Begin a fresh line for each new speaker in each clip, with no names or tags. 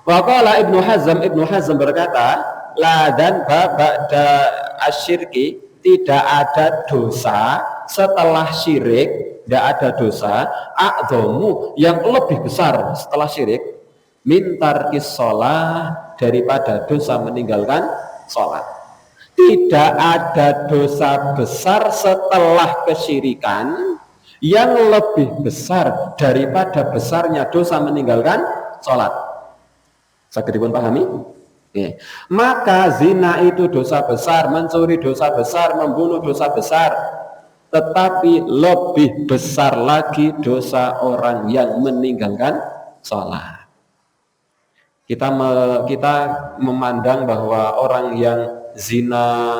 Waqala Ibnu Hazm berkata, la dan ba'da asyirki, tidak ada dosa setelah syirik, tidak ada dosa a'dhamu yang lebih besar setelah syirik min tarkis shalah, daripada dosa meninggalkan sholat. Tidak ada dosa besar setelah kesyirikan yang lebih besar daripada besarnya dosa meninggalkan sholat. Saged dipun pahami? Oke. Maka zina itu dosa besar, mencuri dosa besar, membunuh dosa besar, tetapi lebih besar lagi dosa orang yang meninggalkan sholat. Kita memandang bahwa orang yang zina,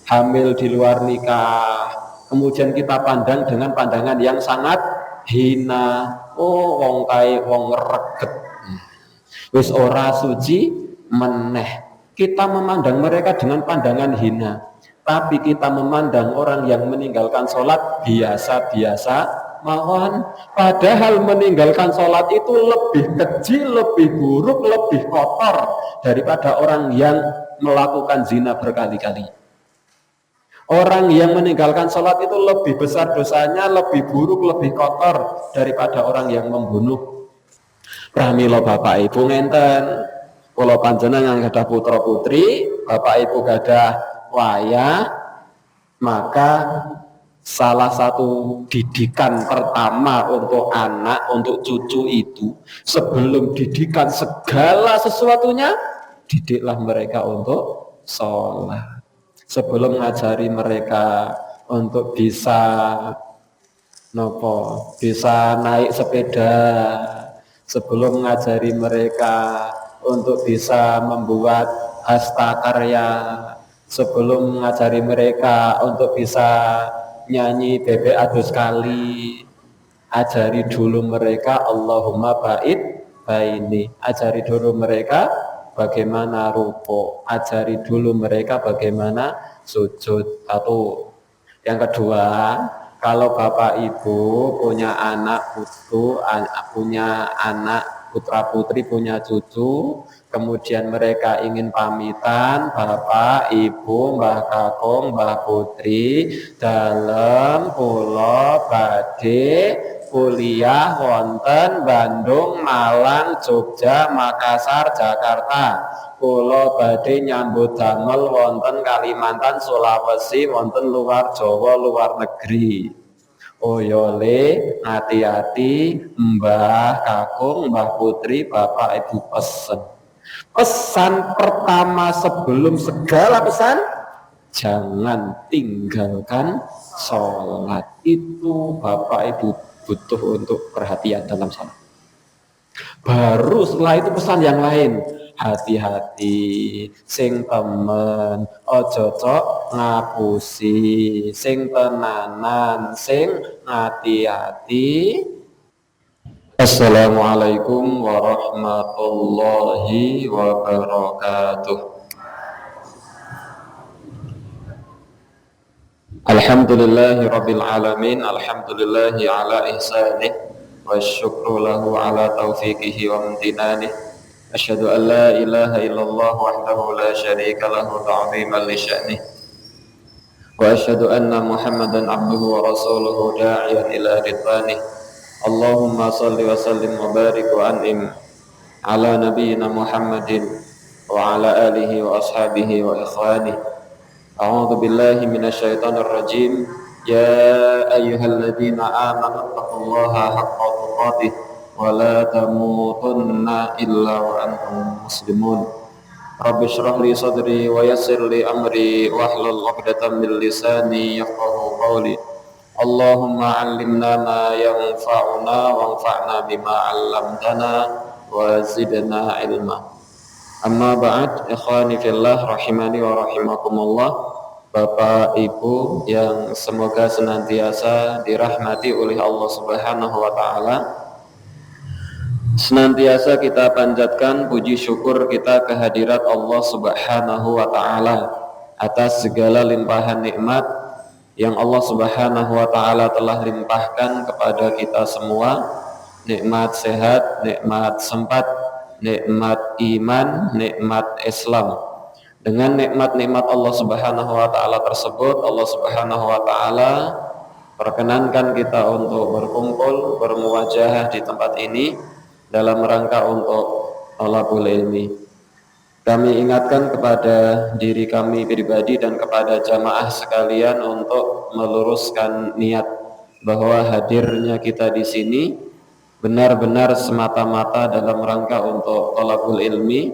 hamil di luar nikah, kemudian kita pandang dengan pandangan yang sangat hina. Oh, wong kae wong reget, wis ora suci meneh. Kita memandang mereka dengan pandangan hina, tapi kita memandang orang yang meninggalkan sholat biasa-biasa mawon. Padahal meninggalkan sholat itu lebih keji, lebih buruk, lebih kotor daripada orang yang melakukan zina berkali-kali. Orang yang meninggalkan sholat itu lebih besar dosanya, lebih buruk, lebih kotor daripada orang yang membunuh. Pramila bapak ibu ngenten, kula panjenengan gadah putra putri, bapak ibu gadah wayah, maka salah satu didikan pertama untuk anak, untuk cucu itu, sebelum didikan segala sesuatunya, didiklah mereka untuk sholat. Sebelum ngajari mereka untuk bisa bisa naik sepeda, sebelum ngajari mereka untuk bisa membuat hastakarya, sebelum ngajari mereka untuk bisa nyanyi bebek adus kali, ajari dulu mereka Allahumma ba'id baini, ajari dulu mereka bagaimana ruku, ajari dulu mereka bagaimana sujud. Satu. Yang kedua, kalau bapak ibu punya anak putra putri, punya cucu, kemudian mereka ingin pamitan, bapak, ibu, mbah kakung, mbah putri, dalam pulau badhe kuliah wonten Bandung, Malang, Jogja, Makassar, Jakarta. Pulau badhe nyambut damel wonten Kalimantan, Sulawesi, wonten luar Jawa, luar negeri. Oh yole, hati-hati mbah kakung, mbah putri, bapak ibu pesan pertama sebelum segala pesan, jangan tinggalkan sholat. Itu bapak ibu butuh untuk perhatian dalam sholat. Baru setelah itu pesan yang lain, hati-hati sing temen, ojo cok ngapusi, sing tenanan, sing hati-hati. Assalamualaikum warahmatullahi wabarakatuh. Alhamdulillahi rabbil alamin, alhamdulillahi ala ihsanih, wasyukru lahu ala taufiqihi wa amtinanih. Asyhadu an la ilaha illallah wahdahu la syarika lahu ta'ziman li sya'nih, wa asyhadu anna Muhammadan abduhu wa rasuluhu da'iyan ila ridwanih. Allahumma salli wa sallim wa barik wa an'im ala nabiyyina Muhammadin wa ala alihi wa ashabihi wa ikhwanih. A'udzu billahi minasyaitonir rajim. Ya ayyuhalladzina amanu taqullaha haqqa tuqatih wa la tamutunna illa wa antum muslimun. Rabbi shrah li sadri wa yassir li amri wahlul 'uqdatam min lisani yafqahu qawli. Allahumma 'allimna ma yanfa'una wanfa'na bima 'allamtana wa zidna ilma. Amma ba'd, ikhwani fillah rahimani wa rahimakumullah. Bapak Ibu yang semoga senantiasa dirahmati oleh Allah Subhanahu wa taala. Senantiasa kita panjatkan puji syukur kita kehadirat Allah Subhanahu wa taala atas segala limpahan nikmat yang Allah Subhanahu wa taala telah limpahkan kepada kita semua. Nikmat sehat, nikmat sempat, nikmat iman, nikmat Islam. Dengan nikmat-nikmat Allah Subhanahu wa taala tersebut, Allah Subhanahu wa taala perkenankan kita untuk berkumpul, bermuwajahah di tempat ini dalam rangka untuk thalabul ilmi. Kami ingatkan kepada diri kami pribadi dan kepada jamaah sekalian untuk meluruskan niat bahwa hadirnya kita di sini benar-benar semata-mata dalam rangka untuk thalabul ilmi,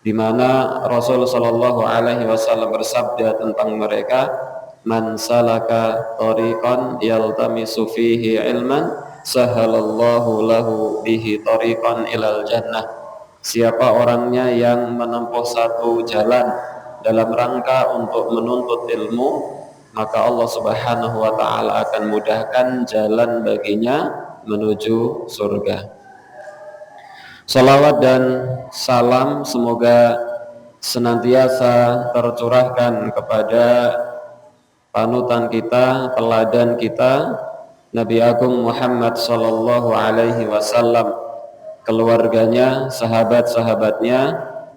di mana Rasul sallallahu alaihi wasallam bersabda tentang mereka, man salaka tariqan yaltamisu fihi ilman sahalallahu lahu bihi tariqan ilal jannah. Siapa orangnya yang menempuh satu jalan dalam rangka untuk menuntut ilmu, maka Allah Subhanahu wa taala akan mudahkan jalan baginya menuju surga. Salawat dan salam semoga senantiasa tercurahkan kepada panutan kita, teladan kita, Nabi Agung Muhammad sallallahu alaihi wasallam, keluarganya, sahabat-sahabatnya,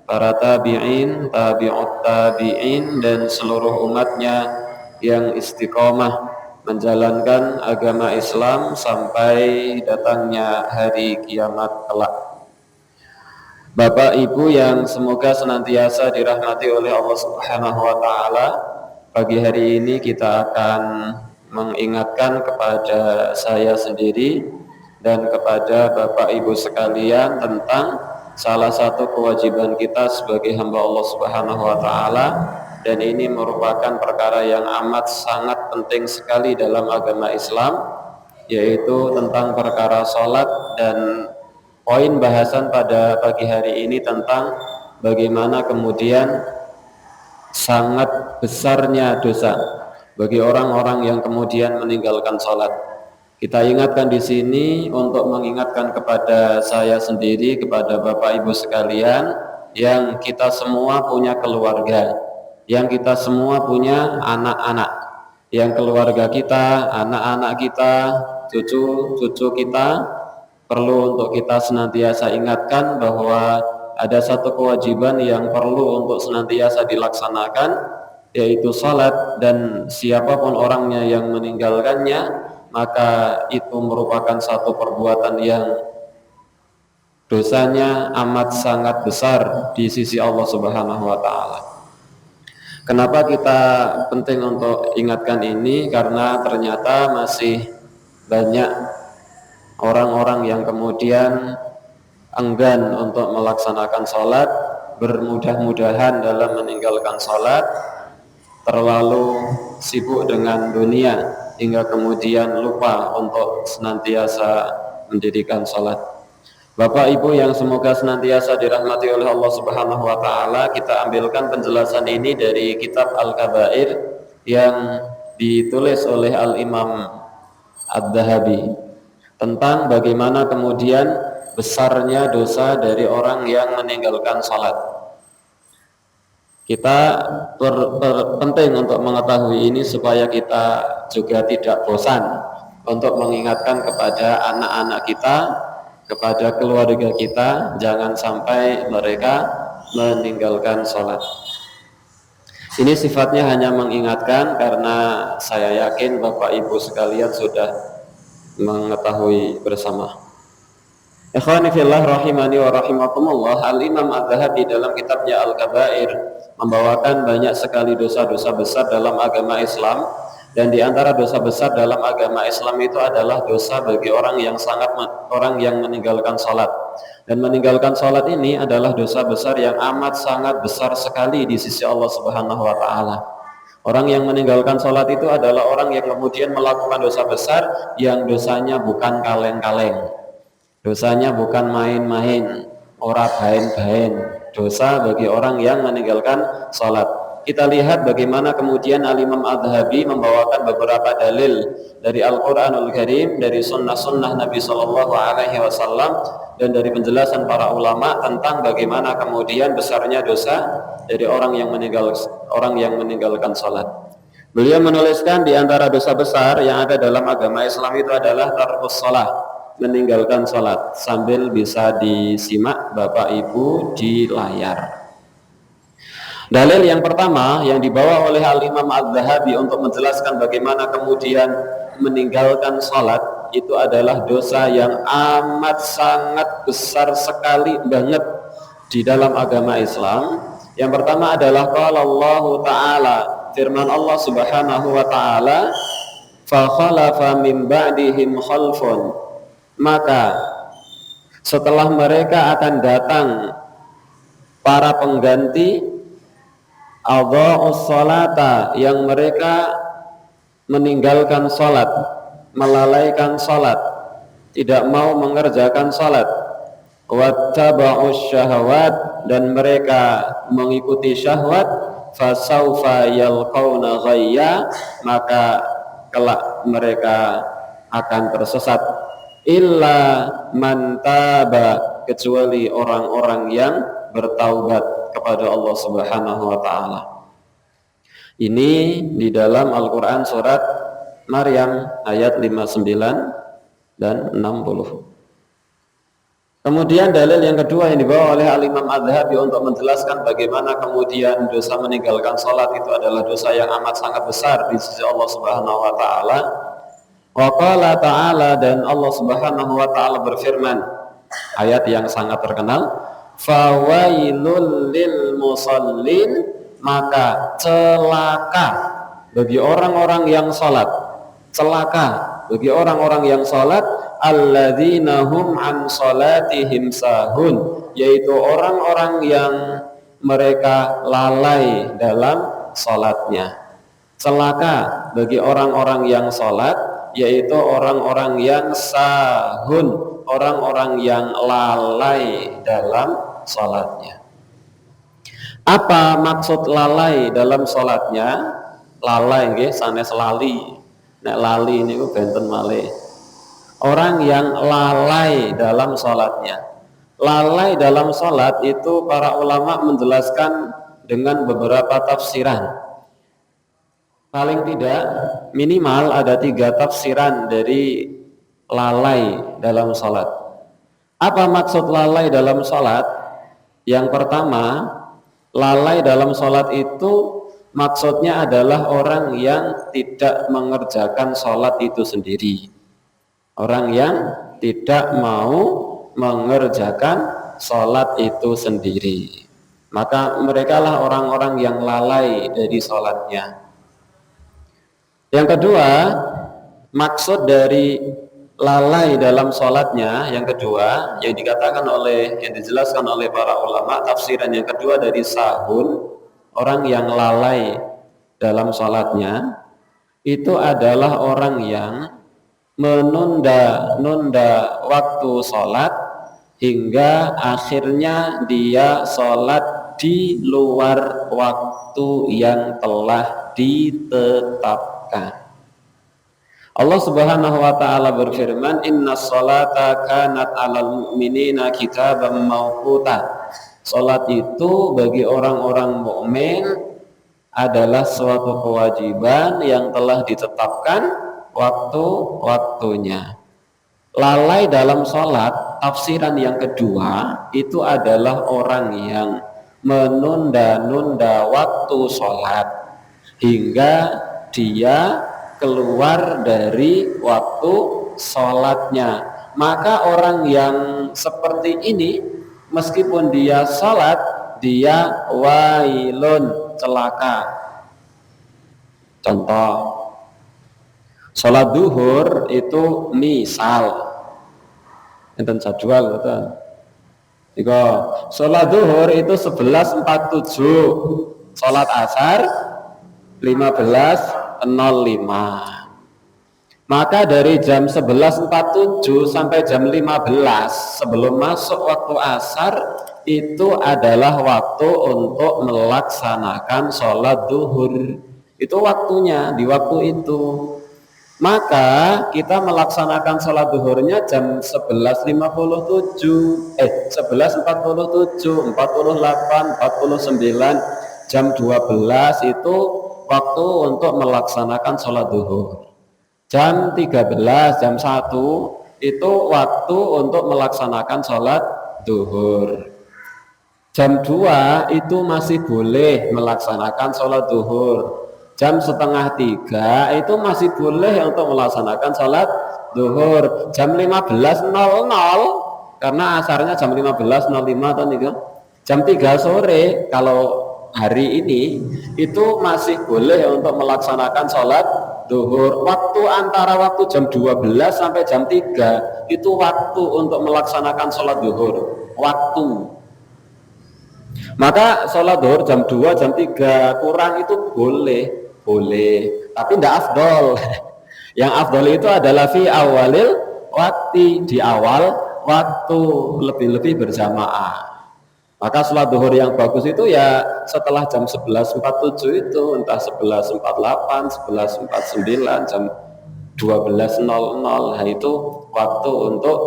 para tabi'in, tabi'ut tabi'in, dan seluruh umatnya yang istiqomah menjalankan agama Islam sampai datangnya hari kiamat kelak. Bapak Ibu yang semoga senantiasa dirahmati oleh Allah Subhanahu wa taala, pagi hari ini kita akan mengingatkan kepada saya sendiri dan kepada Bapak Ibu sekalian tentang salah satu kewajiban kita sebagai hamba Allah Subhanahu wa taala, dan ini merupakan perkara yang amat sangat penting sekali dalam agama Islam, yaitu tentang perkara sholat. Dan poin bahasan pada pagi hari ini tentang bagaimana kemudian sangat besarnya dosa bagi orang-orang yang kemudian meninggalkan sholat. Kita ingatkan di sini untuk mengingatkan kepada saya sendiri, kepada Bapak Ibu sekalian, yang kita semua punya keluarga, yang kita semua punya anak-anak, yang keluarga kita, anak-anak kita, cucu-cucu kita perlu untuk kita senantiasa ingatkan bahwa ada satu kewajiban yang perlu untuk senantiasa dilaksanakan, yaitu salat, dan siapapun orangnya yang meninggalkannya maka itu merupakan satu perbuatan yang dosanya amat sangat besar di sisi Allah Subhanahu wa taala. Kenapa kita penting untuk ingatkan ini? Karena ternyata masih banyak orang-orang yang kemudian enggan untuk melaksanakan sholat, bermudah-mudahan dalam meninggalkan sholat, terlalu sibuk dengan dunia hingga kemudian lupa untuk senantiasa mendirikan sholat. Bapak Ibu yang semoga senantiasa dirahmati oleh Allah Subhanahu wa taala, kita ambilkan penjelasan ini dari kitab Al-Kabair yang ditulis oleh Al-Imam Ad-Dhahabi tentang bagaimana kemudian besarnya dosa dari orang yang meninggalkan sholat. Kita penting untuk mengetahui ini supaya kita juga tidak bosan untuk mengingatkan kepada anak-anak kita, kepada keluarga kita, jangan sampai mereka meninggalkan sholat. Ini sifatnya hanya mengingatkan, karena saya yakin Bapak Ibu sekalian sudah mengetahui bersama. Ikhwani fillah rahimani wa rahimakumullah, Al-Imam Ad-Dhahabi dalam kitabnya Al-Kabair membawakan banyak sekali dosa-dosa besar dalam agama Islam, dan di antara dosa besar dalam agama Islam itu adalah dosa bagi orang yang meninggalkan sholat. Dan meninggalkan sholat ini adalah dosa besar yang amat sangat besar sekali di sisi Allah Subhanahu wa taala. Orang yang meninggalkan sholat itu adalah orang yang kemudian melakukan dosa besar yang dosanya bukan kaleng-kaleng, dosanya bukan main-main, ora bain-bain. Dosa bagi orang yang meninggalkan sholat. Kita lihat bagaimana kemudian Al-Imam Ad-Dhahabi membawakan beberapa dalil dari Al-Quranul Karim, dari sunnah-sunnah Nabi Sallallahu Alaihi Wasallam, dan dari penjelasan para ulama tentang bagaimana kemudian besarnya dosa dari orang yang meninggalkan sholat. Beliau menuliskan di antara dosa besar yang ada dalam agama Islam itu adalah tarkus sholat, meninggalkan sholat, sambil bisa disimak Bapak Ibu di layar. Dalil yang pertama yang dibawa oleh Al-Imam Az-Zahabi untuk menjelaskan bagaimana kemudian meninggalkan sholat itu adalah dosa yang amat sangat besar sekali banget di dalam agama Islam. Yang pertama adalah qala Allah Ta'ala, firman Allah Subhanahu wa Ta'ala, fa khalafa min ba'dihim khalfun, maka setelah mereka akan datang para pengganti, adha'us sholata, yang mereka meninggalkan sholat, melalaikan sholat, tidak mau mengerjakan sholat, wattaba'us syahwat, dan mereka mengikuti syahwat, fasawfa yalqawna ghayya, maka kelak mereka akan tersesat, illa man taba, kecuali orang-orang yang bertaubat kepada Allah Subhanahu wa Ta'ala. Ini di dalam Al-Quran surat Maryam ayat 59 dan 60. Kemudian dalil yang kedua yang dibawa oleh Al-Imam Az-Zahabi untuk menjelaskan bagaimana kemudian dosa meninggalkan sholat itu adalah dosa yang amat sangat besar di sisi Allah Subhanahu wa Ta'ala. Wa qala ta'ala, dan Allah Subhanahu wa Ta'ala berfirman, ayat yang sangat terkenal, fawailul lil musallin, maka celaka bagi orang-orang yang sholat, celaka bagi orang-orang yang sholat, alladzina hum an sholatihim sahun, yaitu orang-orang yang mereka lalai dalam sholatnya. Celaka bagi orang-orang yang sholat, yaitu orang-orang yang sahun, orang-orang yang lalai dalam sholatnya. Apa maksud lalai dalam sholatnya? Lalai nggih sanes lali. Nek lali niku benten malih. Orang yang lalai dalam sholatnya. Lalai dalam sholat itu para ulama menjelaskan dengan beberapa tafsiran. Paling tidak minimal ada 3 tafsiran dari lalai dalam sholat. Apa maksud lalai dalam sholat? Yang pertama, lalai dalam sholat itu maksudnya adalah orang yang tidak mengerjakan sholat itu sendiri. Orang yang tidak mau mengerjakan sholat itu sendiri. Maka merekalah orang-orang yang lalai dari sholatnya. Yang kedua, maksud dari lalai dalam sholatnya, yang kedua yang dikatakan oleh, yang dijelaskan oleh para ulama, tafsiran yang kedua dari sahun, orang yang lalai dalam sholatnya itu adalah orang yang menunda waktu sholat hingga akhirnya dia sholat di luar waktu yang telah ditetapkan. Allah Subhanahu wa Ta'ala berfirman, innas sholata kanat 'alal mu'minina kitaban mawquta. Salat itu bagi orang-orang mukmin adalah suatu kewajiban yang telah ditetapkan waktu-waktunya. Lalai dalam salat, tafsiran yang kedua itu adalah orang yang menunda-nunda waktu salat hingga dia keluar dari waktu sholatnya. Maka orang yang seperti ini, meskipun dia sholat, dia wailun, celaka. Contoh, sholat duhur itu misal, enten jadwal betul. Iko, sholat duhur itu 11.47, sholat asar 15.05. Maka dari jam 11.47 sampai jam 15 sebelum masuk waktu asar itu adalah waktu untuk melaksanakan sholat duhur. Itu waktunya, di waktu itu. Maka kita melaksanakan sholat duhurnya jam 11.57, 11.47, 48, 49, jam 12 itu waktu untuk melaksanakan sholat duhur. Jam 13, jam 1 itu waktu untuk melaksanakan sholat duhur. Jam 2 itu masih boleh melaksanakan sholat duhur. Jam setengah 3 itu masih boleh untuk melaksanakan sholat duhur. Jam 15.00 karena asarnya jam 15.05 atau nih, jam 3 sore kalau hari ini itu masih boleh untuk melaksanakan sholat duhur. Waktu antara waktu jam 12 sampai jam 3 itu waktu untuk melaksanakan sholat duhur. Waktu. Maka sholat duhur jam 2, jam 3 kurang itu boleh, tapi tidak afdol. Yang afdol itu adalah fi awalil waktu, di awal waktu, lebih-lebih berjamaah. Maka sholat duhur yang bagus itu ya setelah jam 11.47 itu, entah 11.48, 11.49, jam 12.00, nah itu waktu untuk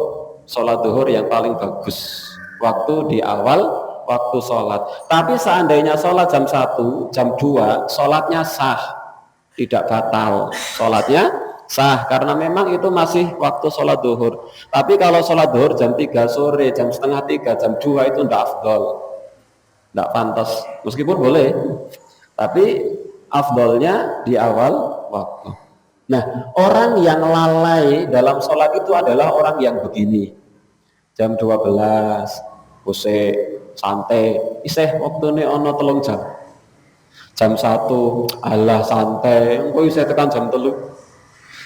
sholat duhur yang paling bagus. Waktu di awal waktu sholat. Tapi seandainya sholat jam 1, jam 2, sholatnya sah, tidak batal. Sholatnya sah karena memang itu masih waktu sholat duhur. Tapi kalau sholat duhur jam 3 sore, jam setengah 3, jam 2 itu tidak afdol, tidak pantas. Meskipun boleh, tapi afdolnya di awal waktu. Nah, orang yang lalai dalam sholat itu adalah orang yang begini. Jam 12 pusing santai, iseh waktune ono 3 jam. Jam 1 alah santai, engko isih tekan jam 3.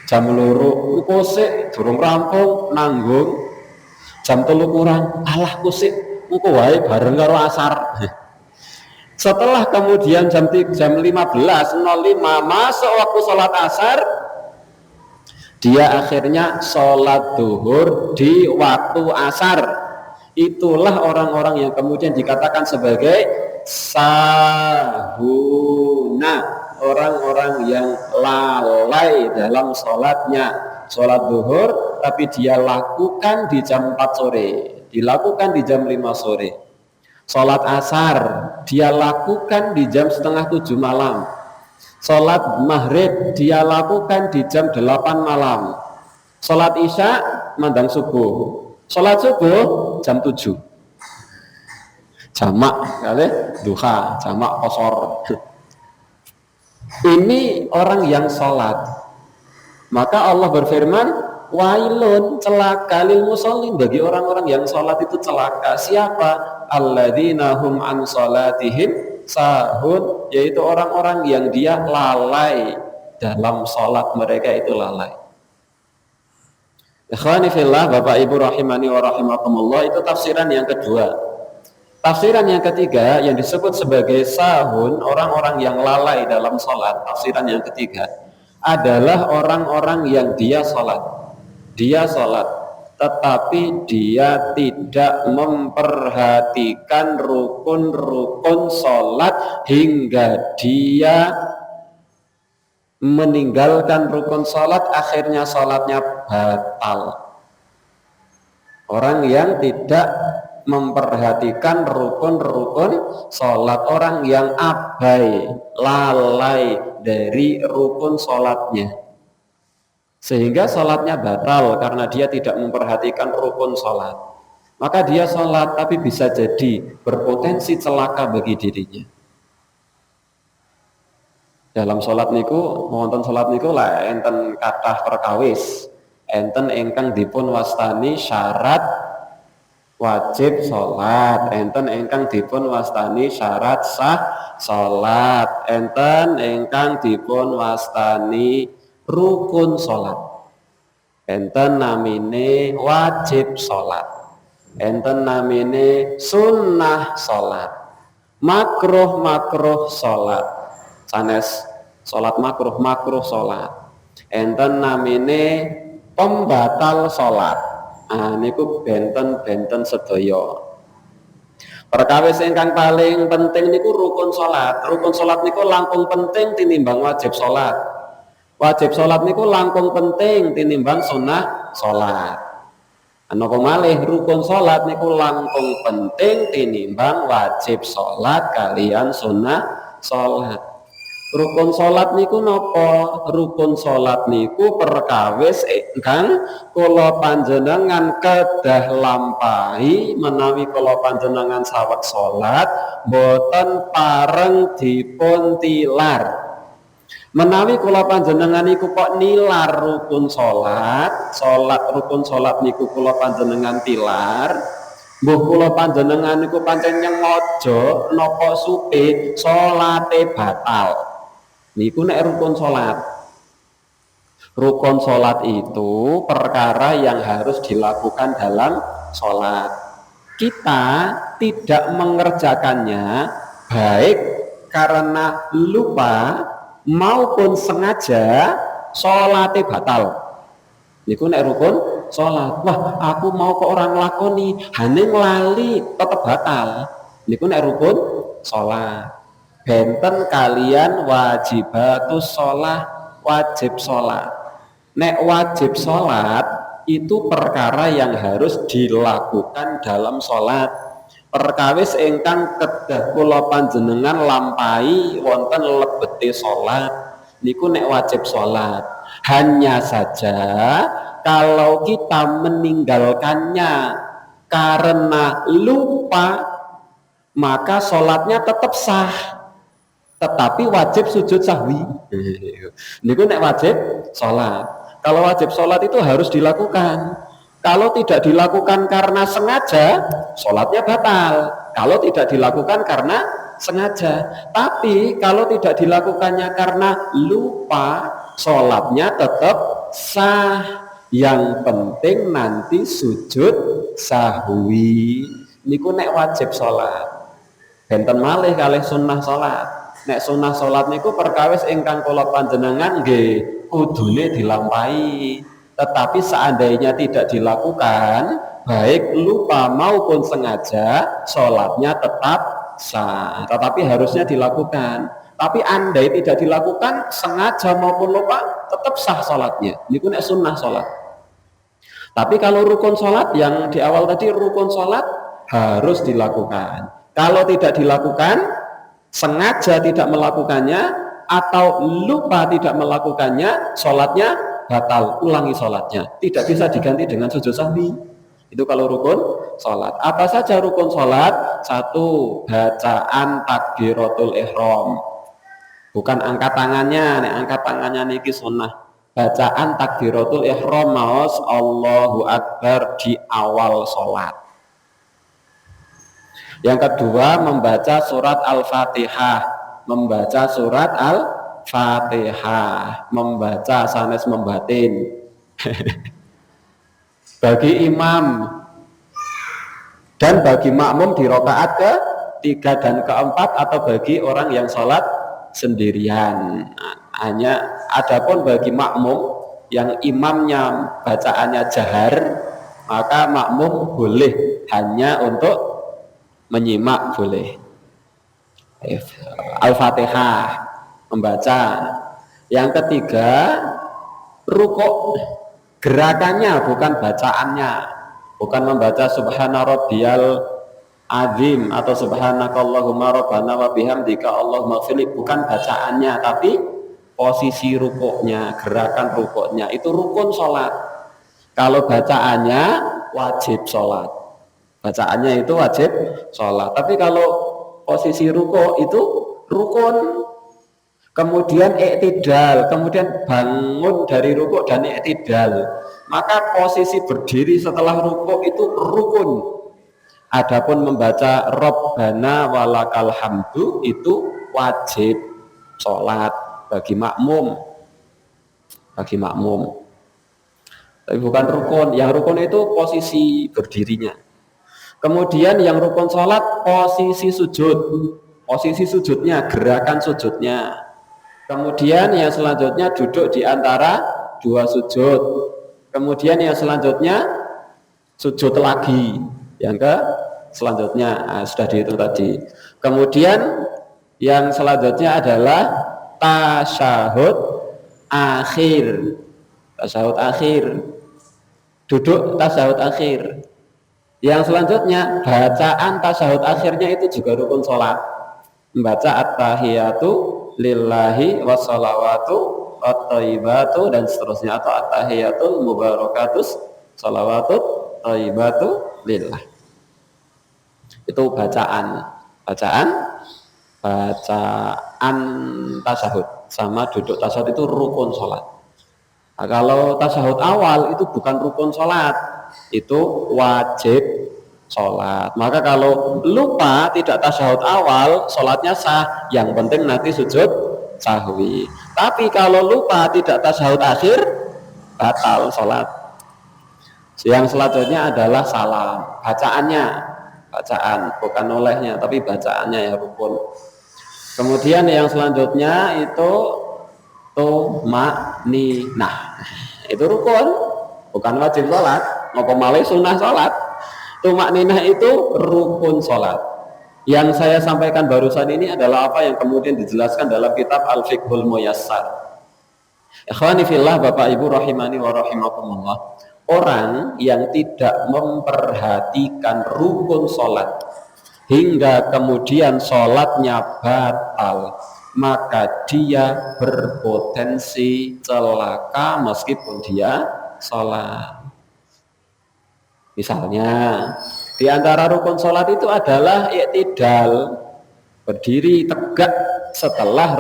Jam 2 engko sik durung rampung nanggung. Jam 3 kurang, alah kusik engko wae bareng karo asar. Setelah kemudian jam 15.05 masuk waktu sholat asar, dia akhirnya sholat duhur di waktu asar. Itulah orang-orang yang kemudian dikatakan sebagai sahuna, orang-orang yang lalai dalam sholatnya. Sholat duhur tapi dia lakukan di jam 4 sore, dilakukan di jam 5 sore. Sholat asar dia lakukan di jam setengah 7 malam. Sholat maghrib dia lakukan di jam 8 malam. Sholat isya mandang subuh. Sholat subuh jam 7. Jamak kali duha, jamak qashar. Ini orang yang sholat. Maka Allah berfirman, wailun, celaka lil musallin, bagi orang-orang yang sholat itu celaka. Siapa? Alladzina hum an sholatihim sahun, yaitu orang-orang yang dia lalai dalam sholat mereka, itu lalai. Ikhwani fillah, Bapak Ibu rahimani wa rahimakumullah, itu tafsiran yang kedua. Tafsiran yang ketiga yang disebut sebagai sahun, orang-orang yang lalai dalam sholat, tafsiran yang ketiga adalah orang-orang yang dia sholat tetapi dia tidak memperhatikan rukun-rukun sholat hingga dia meninggalkan rukun sholat, akhirnya sholatnya batal. Orang yang tidak memperhatikan rukun-rukun sholat, orang yang abai, lalai dari rukun sholatnya, sehingga sholatnya batal karena dia tidak memperhatikan rukun sholat. Maka dia sholat tapi bisa jadi berpotensi celaka bagi dirinya. Dalam sholat niku, wonten sholat niku lah enten kathah perkawis, enten ingkang dipun wastani syarat wajib sholat, enten ingkang dipun wastani syarat sah sholat, enten ingkang dipun wastani rukun sholat, enten namine wajib sholat, enten namine sunnah sholat, makruh sholat, sanes sholat makruh sholat, enten namine pembatal sholat. Niku benten sedaya. Perkawis ingkang paling penting niku rukun sholat. Rukun sholat niku langkung penting tinimbang wajib sholat. Wajib sholat niku langkung penting tinimbang sunnah sholat. Napa malih rukun sholat niku langkung penting tinimbang wajib sholat kalian sunnah sholat. Rukun salat niku napa? Rukun salat niku perkawis ingkang kula panjenengan kedah lampahi menawi kula panjenengan saweg salat boten pareng dipun tilar. Menawi kula panjenengan niku kok nilar rukun salat, rukun salat niku kula panjenengan tilar, mbuh kula panjenengan niku pancen nyengaja napa supe salate batal. Niku nek rukun salat. Rukun salat itu perkara yang harus dilakukan dalam salat. Kita tidak mengerjakannya baik karena lupa maupun sengaja, salate batal. Niku nek rukun salat. Wah, aku mau kok orang lakoni, haning lali tetep batal. Niku nek rukun salat. Benten kalian wajibatus sholat, wajib sholat. Nek wajib sholat itu perkara yang harus dilakukan dalam sholat. Perkawis ingkang kedah kula panjenengan lampahi wonten lebete sholat niku nek wajib sholat. Hanya saja kalau kita meninggalkannya karena lupa, maka sholatnya tetap sah, tetapi wajib sujud sahwi. Niku nek wajib sholat. Kalau wajib sholat itu harus dilakukan. Kalau tidak dilakukan karena sengaja, sholatnya batal. Kalau tidak dilakukan karena sengaja. Tapi kalau tidak dilakukannya karena lupa, sholatnya tetap sah. Yang penting nanti sujud sahwi. Niku nek wajib sholat. Benten malih kalih sunnah sholat. Nek sunah salat niku perkawis ingkang kula panjenengan nggih kudune dilampahi. Tetapi seandainya tidak dilakukan, baik lupa maupun sengaja, salatnya tetap sah. Tetapi harusnya dilakukan. Tapi andai tidak dilakukan, sengaja maupun lupa, tetap sah salatnya. Niku nek sunnah salat. Tapi kalau rukun salat yang di awal tadi, rukun salat harus dilakukan. Kalau tidak dilakukan, sengaja tidak melakukannya atau lupa tidak melakukannya, sholatnya batal, ulangi sholatnya, tidak bisa diganti dengan sujud sahwi. Itu kalau rukun sholat. Apa saja rukun sholat? Satu, bacaan takbiratul ihram, bukan angkat tangannya. Nek angkat tangannya niki sunnah. Bacaan takbiratul ihram maos Allahu Akbar di awal sholat. Yang kedua, membaca surat Al-Fatihah, membaca surat Al-Fatihah, membaca sanes membatin. Bagi imam dan bagi makmum di rakaat ke-3 dan ke-4 atau bagi orang yang sholat sendirian. Hanya adapun bagi makmum yang imamnya bacaannya jahar, maka makmum boleh hanya untuk menyimak boleh. Al-Fatihah membaca. Yang ketiga, rukuk, gerakannya bukan bacaannya, bukan membaca subhana rabbiyal azim atau subhanakallahumma rabbana wa bihamdika allahumma ighfirli, bukan bacaannya, tapi posisi rukuknya, gerakan rukuknya itu rukun sholat. Kalau bacaannya wajib sholat. Bacaannya itu wajib sholat. Tapi kalau posisi ruko itu rukun. Kemudian iktidal, kemudian bangun dari ruko dan iktidal, maka posisi berdiri setelah ruko itu rukun. Adapun membaca Rabbana walakal hamdu itu wajib sholat bagi makmum. Bagi makmum. Tapi bukan rukun. Yang rukun itu posisi berdirinya. Kemudian yang rukun sholat posisi sujud, posisi sujudnya, gerakan sujudnya. Kemudian yang selanjutnya duduk di antara dua sujud. Kemudian yang selanjutnya sujud lagi. Yang selanjutnya sudah dihitung tadi. Kemudian yang selanjutnya adalah tasyahud akhir. Tasyahud akhir. Duduk tasyahud akhir. Yang selanjutnya bacaan tasyahud akhirnya itu juga rukun sholat. Membaca at-tahiyatu lillahi wassalawatu at-thayyibatu dan seterusnya, atau at-tahiyatul mubarakatus salawatut thayyibatu lillah. Itu bacaan tasyahud. Sama duduk tasyahud itu rukun sholat. Nah, kalau tasyahud awal itu bukan rukun sholat, itu wajib sholat. Maka kalau lupa tidak tasyahud awal, sholatnya sah. Yang penting nanti sujud sahwi. Tapi kalau lupa tidak tasyahud akhir, batal sholat. Yang selanjutnya adalah salam. Bacaan bukan olehnya, tapi bacaannya ya rukun. Kemudian yang selanjutnya itu tumakninah. Itu rukun, bukan wajib sholat. Ngopo malih sunnah sholat. Tumakninah itu rukun sholat. Yang saya sampaikan barusan ini adalah apa yang kemudian dijelaskan dalam kitab Al-Fiqhul Muyassar. Ikhwani fillah, Bapak Ibu rahimani wa rahimakumullah. Orang yang tidak memperhatikan rukun sholat hingga kemudian sholatnya batal, maka dia berpotensi celaka meskipun dia sholat. Misalnya di antara rukun sholat itu adalah i'tidal, berdiri tegak setelah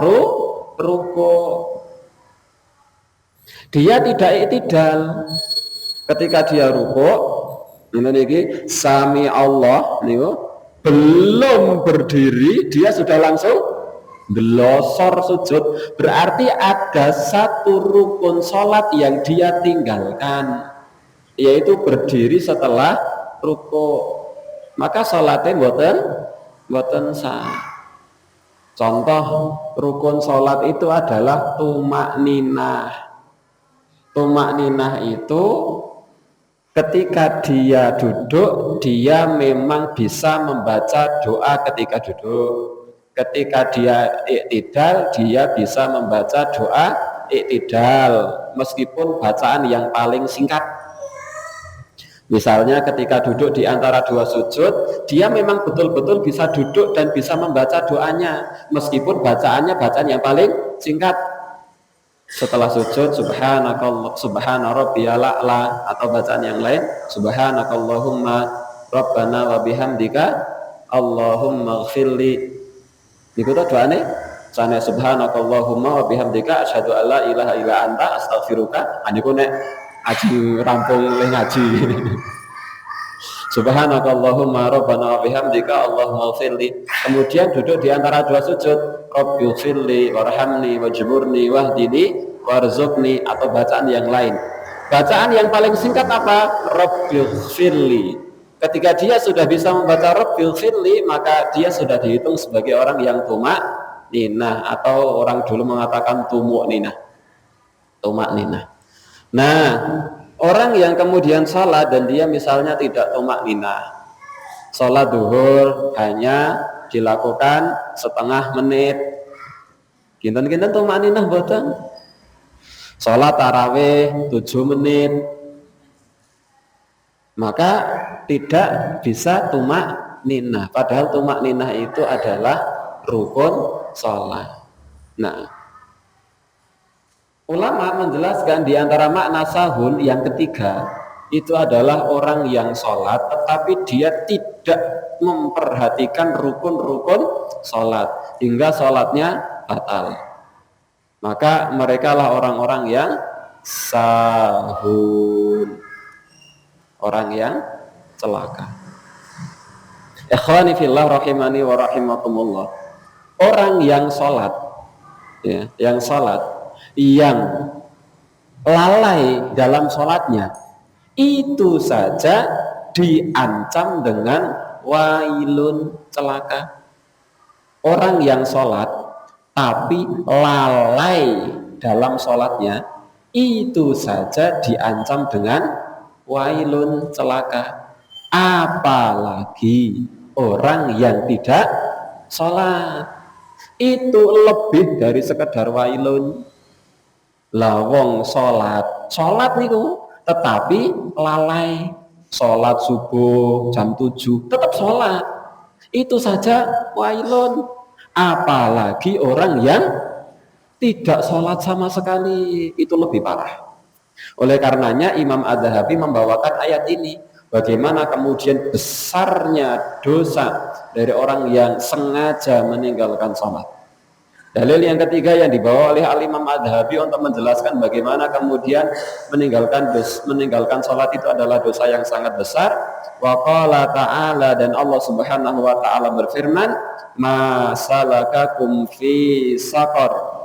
ruku. Dia tidak i'tidal. Ketika dia rukuk, ini sami Allah, belum berdiri dia sudah langsung gelosor sujud. Berarti ada satu rukun sholat yang dia tinggalkan, yaitu berdiri setelah rukuk. Maka sholatnya boten sah. Contoh rukun sholat itu adalah tumakninah. Tumakninah itu ketika dia duduk, dia memang bisa membaca doa ketika duduk. Ketika dia i'tidal, dia bisa membaca doa i'tidal meskipun bacaan yang paling singkat. Misalnya ketika duduk di antara dua sujud, dia memang betul-betul bisa duduk dan bisa membaca doanya meskipun bacaannya bacaan yang paling singkat. Setelah sujud, subhanakallah, subhana rabbiyal a'la, atau bacaan yang lain, subhanakallahumma rabbana wa bihamdika allahumma ighfirli. Niku ta doane, sane subhanakallahumma wa bihamdika asyhadu an la ilaha illa anta astaghfiruka. Niku nek aji rampung le ngaji. Subhanakallahumma rabbana wa bihamdika allahumma ighfirli. Kemudian duduk di antara dua sujud, rabbighfirli warhamni wajburni wahdini warzuqni, atau bacaan yang lain. Bacaan yang paling singkat apa? Rabbighfirli. Ketika dia sudah bisa membaca rabbighfirli, maka dia sudah dihitung sebagai orang yang tumakninah, atau orang dulu mengatakan tumakninah. Nah, orang yang kemudian salat dan dia misalnya tidak tumakninah, salat zuhur hanya dilakukan setengah menit, kinten-kinten tumakninah boten. Salat tarawih 7 menit, maka tidak bisa tumakninah. Padahal tumakninah itu adalah rukun salat. Nah, ulama menjelaskan di antara makna sahun yang ketiga itu adalah orang yang sholat tetapi dia tidak memperhatikan rukun-rukun sholat hingga sholatnya batal. Maka mereka lah orang-orang yang sahun, orang yang celaka. Ikhwani fillah rahimani wa rahimakumullah. Orang yang sholat, ya, yang lalai dalam sholatnya, itu saja diancam dengan wailun, celaka. Orang yang sholat tapi lalai dalam sholatnya, itu saja diancam dengan wailun, celaka. Apalagi orang yang tidak sholat, itu lebih dari sekedar wailun. Lawong sholat niku tetapi lalai. Sholat subuh jam 7 tetap sholat, itu saja wailun. Apalagi orang yang tidak sholat sama sekali, itu lebih parah. Oleh karenanya Imam Az-Zahabi membawakan ayat ini, bagaimana kemudian besarnya dosa dari orang yang sengaja meninggalkan sholat. Dalil yang ketiga yang dibawa oleh Al-Imam Az-Zahabi untuk menjelaskan bagaimana kemudian meninggalkan sholat itu adalah dosa yang sangat besar. Wa qala ta'ala, dan Allah Subhanahu wa ta'ala berfirman, ma salakakum fi saqar,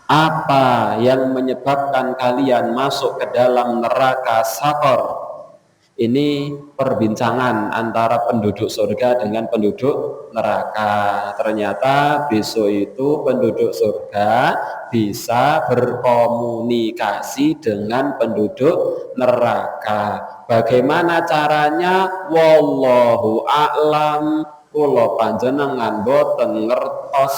apa yang menyebabkan kalian masuk ke dalam neraka saqar. Ini perbincangan antara penduduk surga dengan penduduk neraka. Ternyata besok itu penduduk surga bisa berkomunikasi dengan penduduk neraka. Bagaimana caranya? Wallahu a'lam. Kula panjenengan boten ngertos.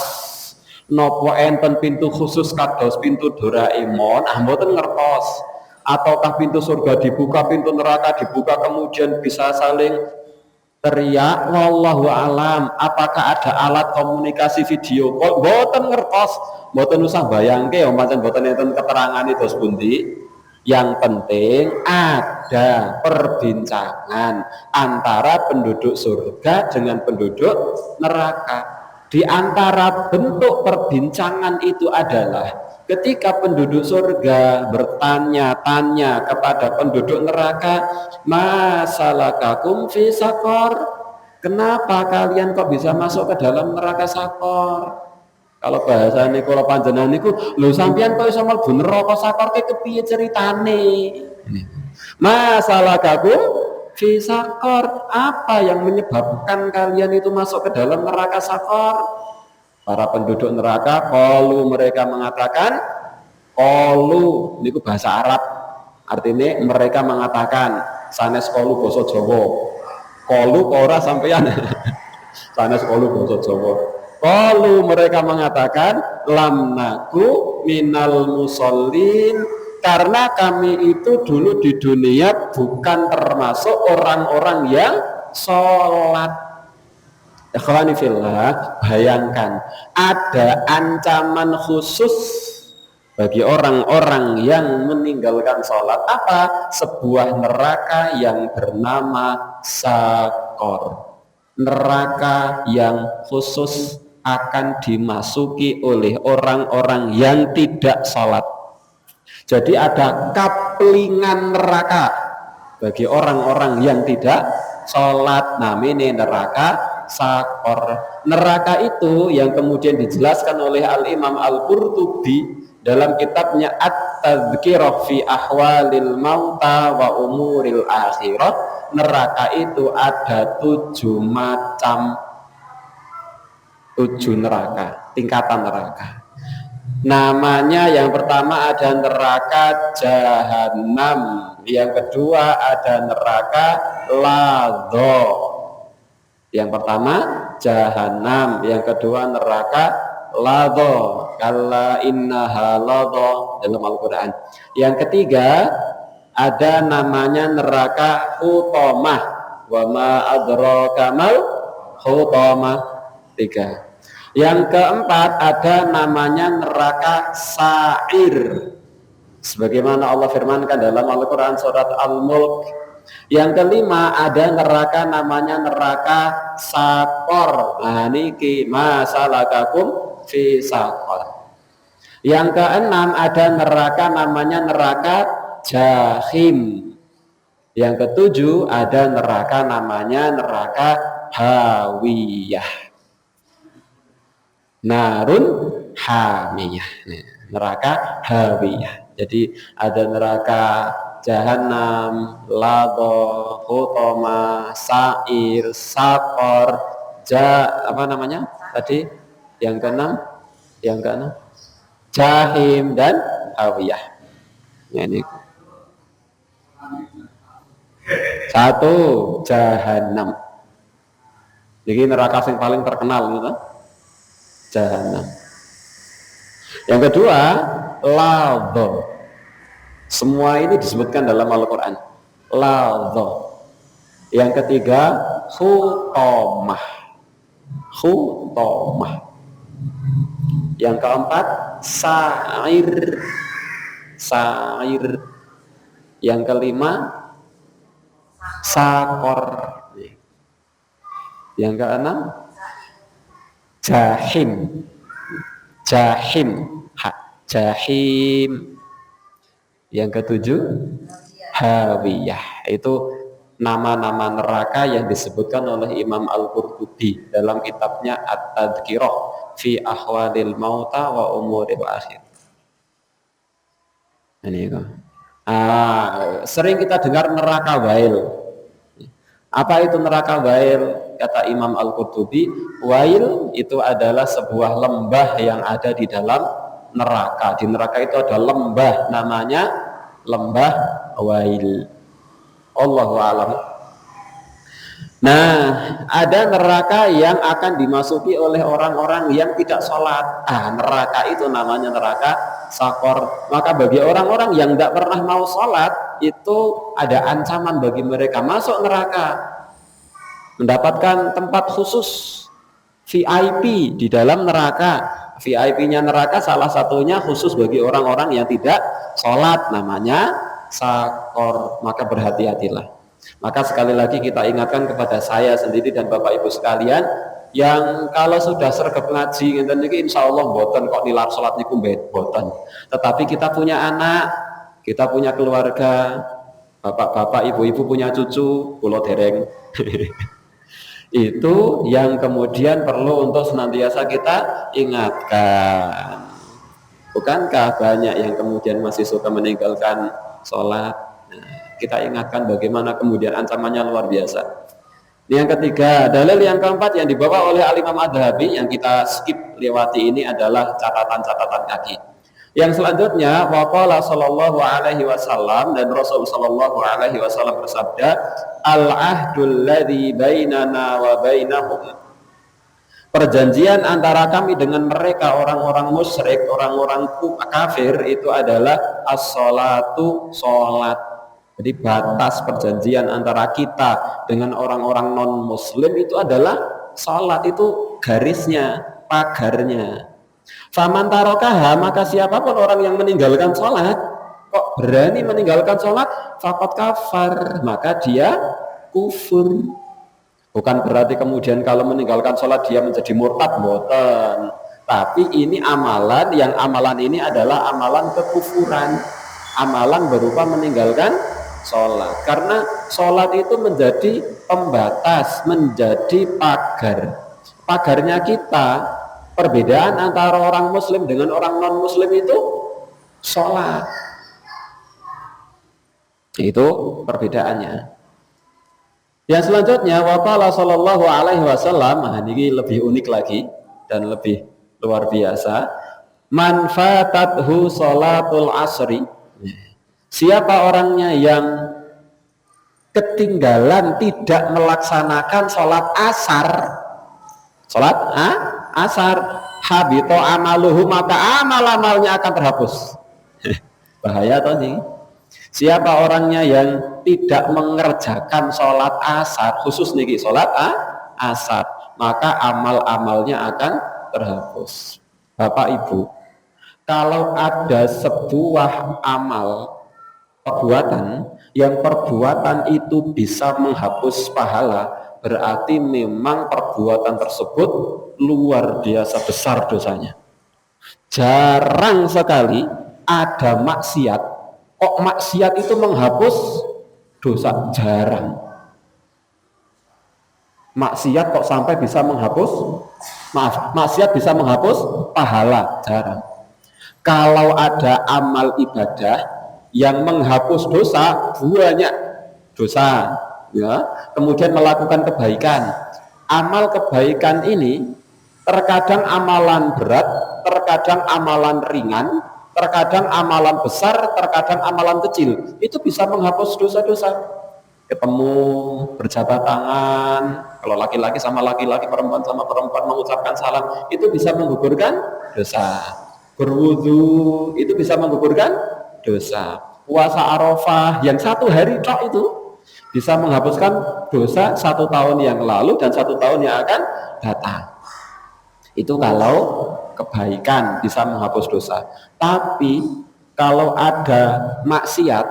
Nopo enten pintu khusus kados pintu Doraemon, mboten ngertos. Ataukah pintu surga dibuka, pintu neraka dibuka, kemudian bisa saling teriak? Wallahu alam. Apakah ada alat komunikasi video call? Mboten ngertos, mboten usah bayangke ya, pancen mboten enten keterangan itu pundi. Yang penting ada perbincangan antara penduduk surga dengan penduduk neraka. Di antara bentuk perbincangan itu adalah ketika penduduk surga bertanya-tanya kepada penduduk neraka, masalakakum fi saqar, kenapa kalian kok bisa masuk ke dalam neraka saqar? Kalau bahasa ini kalau panjenengan niku, lho sampean kok iso mlebu neraka saqar ki kepiye ceritane? Masalakakum fi saqar, apa yang menyebabkan kalian itu masuk ke dalam neraka saqar? Para penduduk neraka qalu, mereka mengatakan, qalu niku bahasa Arab, artinya mereka mengatakan, sanes qalu basa Jawa, qalu ora sampeyan sanes qalu basa Jawa. Qalu, mereka mengatakan, lam naku minal musallin, karena kami itu dulu di dunia bukan termasuk orang-orang yang sholat. Ikhwani fillah, bayangkan ada ancaman khusus bagi orang-orang yang meninggalkan sholat. Apa? Sebuah neraka yang bernama Saqar, neraka yang khusus akan dimasuki oleh orang-orang yang tidak sholat. Jadi ada kaplingan neraka bagi orang-orang yang tidak sholat, namanya neraka Saqar. Neraka itu yang kemudian dijelaskan oleh Al-Imam Al-Qurtubi dalam kitabnya At-Tadhkirah fi Ahwalil Mauta wa Umuril Akhirah. Neraka itu ada 7 macam, 7 neraka, tingkatan neraka. Namanya yang pertama ada neraka Jahanam, yang kedua ada neraka Ladha. Yang pertama Jahanam, yang kedua neraka Ladha, kalla innaha ladha dalam Al-Quran. Yang ketiga ada namanya neraka Hutamah, wa ma adraka mal Hutamah, 3. Yang keempat ada namanya neraka Sa'ir, sebagaimana Allah firmankan dalam Al-Quran surat Al-Mulk. Yang kelima ada neraka namanya neraka Saqar. Nah niki masalakakum fi saqar. Yang keenam ada neraka namanya neraka Jahim. Yang ketujuh ada neraka namanya neraka Hawiyah, Narun Hamiyah, neraka Hawiyah. Jadi ada neraka Jahanam, Ladha, Hutamah, Sa'ir, Saqar, apa namanya tadi? Yang keenam Jahim dan Hawiyah. Ini 1 Jahanam. Jadi neraka yang paling terkenal gitu. Jahanam. Yang kedua Ladha. Semua ini disebutkan dalam Al-Quran. Ladha. Yang ketiga Hutamah. Khutamah. Yang keempat sa'ir. Sa'ir. Yang kelima sakor. Yang keenam jahim. Jahim. Jahim. Yang ketujuh hawiyah. Itu nama-nama neraka yang disebutkan oleh Imam Al-Qurtubi dalam kitabnya At-Tadhkirah fi Ahwalil Mauta wa Umuril Akhir. Ini kok. Sering kita dengar neraka wail. Apa itu neraka wail? Kata Imam Al-Qurtubi, wail itu adalah sebuah lembah yang ada di dalam neraka. Di neraka itu ada lembah, namanya lembah wail. Allahu a'lam. Nah, ada neraka yang akan dimasuki oleh orang-orang yang tidak sholat. Neraka itu namanya neraka sakor. Maka bagi orang-orang yang tidak pernah mau sholat, itu ada ancaman bagi mereka masuk neraka, mendapatkan tempat khusus VIP di dalam neraka. VIP-nya neraka salah satunya khusus bagi orang-orang yang tidak sholat, namanya sakor. Maka berhati-hatilah. Maka sekali lagi kita ingatkan kepada saya sendiri dan Bapak Ibu sekalian, yang kalau sudah sergap ngaji ngeten niki insyaallah mboten kok nilar salat niku mboten. Tetapi kita punya anak, kita punya keluarga, bapak-bapak, ibu-ibu punya cucu, kula dereng. Itu yang kemudian perlu untuk senantiasa kita ingatkan. Bukankah banyak yang kemudian masih suka meninggalkan sholat? Kita ingatkan bagaimana kemudian ancamannya luar biasa. Yang ketiga, dalil yang keempat yang dibawa oleh Al-Imam Adz-Dzahabi yang kita skip lewati ini adalah catatan-catatan kaki. Yang selanjutnya, waqala sallallahu alaihi wasallam, dan Rasul sallallahu alaihi wasallam bersabda, al-ahdul ladzi bainana wa bainahum. Perjanjian antara kami dengan mereka orang-orang musyrik, orang-orang kafir itu adalah as-salatu, salat. Jadi batas perjanjian antara kita dengan orang-orang non-muslim itu adalah salat, itu garisnya, pagarnya. Faman tarokaha, maka siapapun orang yang meninggalkan salat, kok berani meninggalkan salat, faqad kafar, maka dia kufur. Bukan berarti kemudian kalau meninggalkan salat dia menjadi murtad, mboten. Tapi ini amalan, yang amalan ini adalah amalan kekufuran. Amalan berupa meninggalkan sholat, karena sholat itu menjadi pembatas, menjadi pagarnya kita. Perbedaan antara orang muslim dengan orang non muslim itu sholat, itu perbedaannya. Yang selanjutnya, waqala sallallahu alaihi wasallam, ini lebih unik lagi dan lebih luar biasa, man fatathu sholatul asri, siapa orangnya yang ketinggalan tidak melaksanakan sholat asar, asar, habito amaluhu, maka amal-amalnya akan terhapus. Bahaya toh nih. Siapa orangnya yang tidak mengerjakan sholat asar, khusus nih sholat asar, maka amal-amalnya akan terhapus. Bapak Ibu, kalau ada sebuah amal perbuatan yang perbuatan itu bisa menghapus pahala, berarti memang perbuatan tersebut luar biasa besar dosanya. Jarang sekali ada maksiat, kok maksiat itu menghapus dosa, jarang. Maksiat kok sampai bisa menghapus, maksiat bisa menghapus pahala, jarang. Kalau ada amal ibadah yang menghapus dosa, banyak dosa, ya, kemudian melakukan kebaikan. Amal kebaikan ini terkadang amalan berat, terkadang amalan ringan, terkadang amalan besar, terkadang amalan kecil. Itu bisa menghapus dosa-dosa. Ketemu, berjabat tangan, kalau laki-laki sama laki-laki, perempuan sama perempuan mengucapkan salam, itu bisa menggugurkan dosa. Berwudu itu bisa menggugurkan dosa. Puasa Arafah yang 1 hari tok itu bisa menghapuskan dosa 1 tahun yang lalu dan 1 tahun yang akan datang. Itu kalau kebaikan bisa menghapus dosa. Tapi kalau ada maksiat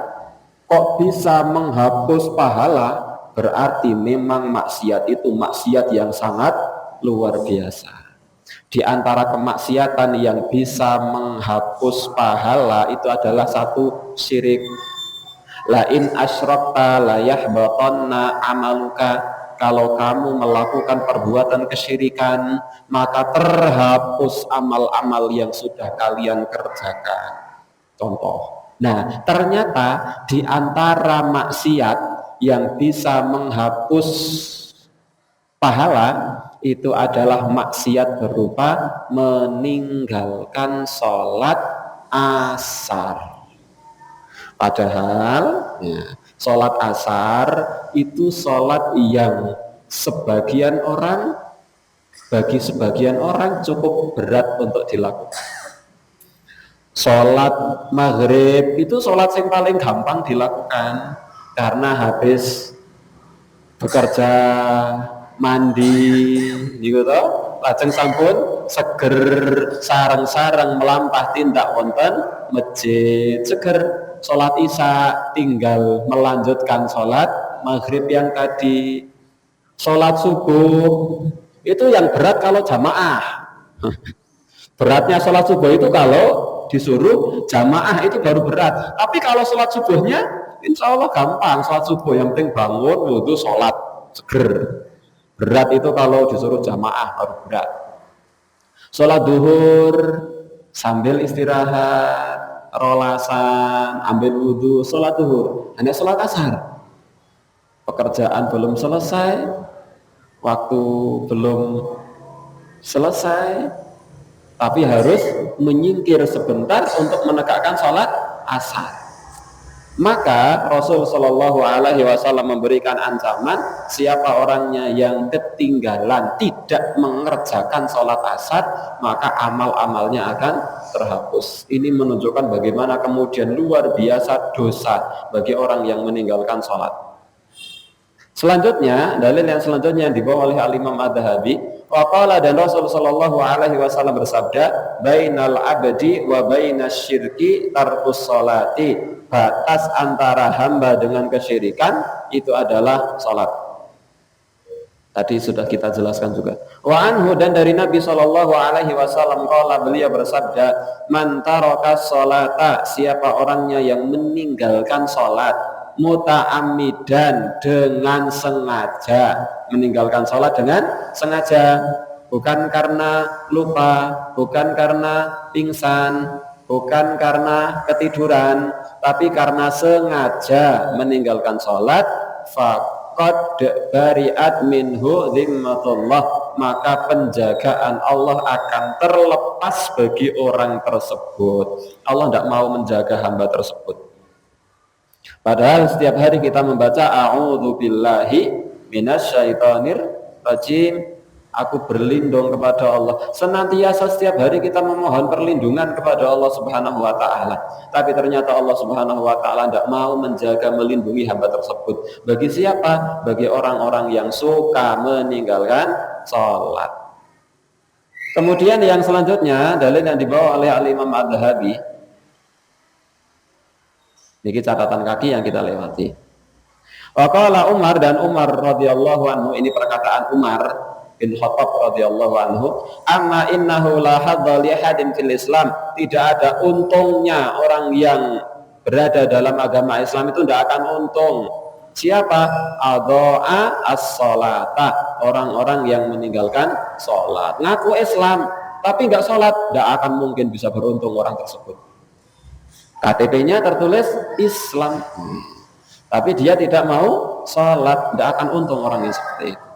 kok bisa menghapus pahala, berarti memang maksiat itu maksiat yang sangat luar biasa. Di antara kemaksiatan yang bisa menghapus pahala itu adalah satu, syirik. La in asyrakta la yahbatanna amaluka. Kalau kamu melakukan perbuatan kesyirikan, maka terhapus amal-amal yang sudah kalian kerjakan. Contoh. Nah, ternyata di antara maksiat yang bisa menghapus pahala itu adalah maksiat berupa meninggalkan sholat asar. Padahal ya, sholat asar itu sholat yang bagi sebagian orang cukup berat untuk dilakukan. Sholat maghrib itu sholat yang paling gampang dilakukan, karena habis bekerja, mandi gitu, lajeng sampun seger sareng-sareng melampah tindak wonten masjid, seger sholat isya, tinggal melanjutkan sholat maghrib yang tadi. Sholat subuh itu yang berat kalau jamaah. Beratnya sholat subuh itu kalau disuruh jamaah itu baru berat. Tapi kalau sholat subuhnya insya Allah gampang. Sholat subuh yang penting bangun, wudhu, sholat seger. Berat itu kalau disuruh jamaah baru berat. Sholat duhur sambil istirahat, rolasan, ambil wudhu, sholat duhur. Hanya sholat asar, pekerjaan belum selesai, waktu belum selesai, tapi harus menyingkir sebentar untuk menegakkan sholat asar. Maka Rasul Shallallahu Alaihi Wasallam memberikan ancaman, siapa orangnya yang ketinggalan tidak mengerjakan sholat asar, maka amal-amalnya akan terhapus. Ini menunjukkan bagaimana kemudian luar biasa dosa bagi orang yang meninggalkan sholat. Selanjutnya, dalil yang selanjutnya yang dibawa oleh Al-Imam Ad-Dhahabi, waqala, dan Rasul Shallallahu Alaihi Wasallam bersabda, bainal abdi wa bainasyirki tarkus sholati, batas antara hamba dengan kesyirikan itu adalah sholat. Tadi sudah kita jelaskan juga. Wa anhu, dan dari Nabi Shallallahu Alaihi Wasallam qala, beliau bersabda, man taraka sholata, siapa orangnya yang meninggalkan sholat, muta'ammidan, dengan sengaja, meninggalkan sholat dengan sengaja, bukan karena lupa, bukan karena pingsan, bukan karena ketiduran, tapi karena sengaja meninggalkan sholat, faqad bari'at minhu zimmatullah, maka penjagaan Allah akan terlepas bagi orang tersebut. Allah tidak mau menjaga hamba tersebut. Padahal setiap hari kita membaca a'udzu billahi minasyaitonir rajim, aku berlindung kepada Allah. Senantiasa setiap hari kita memohon perlindungan kepada Allah Subhanahu wa taala. Tapi ternyata Allah Subhanahu wa taala tidak mau menjaga, melindungi hamba tersebut. Bagi siapa? Bagi orang-orang yang suka meninggalkan sholat. Kemudian yang selanjutnya, dalil yang dibawa oleh Al-Imam Ad-Dhahabi. Ini catatan kaki yang kita lewati. Waqala Umar, dan Umar radhiyallahu anhu, ini perkataan Umar bin Khattab radhiyallahu anhu, amma innahu la hadza li ahadin fil Islam, tidak ada untungnya orang yang berada dalam agama Islam itu tidak akan untung. Siapa? Adha'a as-sholata, orang-orang yang meninggalkan sholat. Ngaku Islam tapi nggak sholat, tidak akan mungkin bisa beruntung orang tersebut. KTP-nya tertulis Islam, tapi dia tidak mau sholat, tidak akan untung orang yang seperti itu.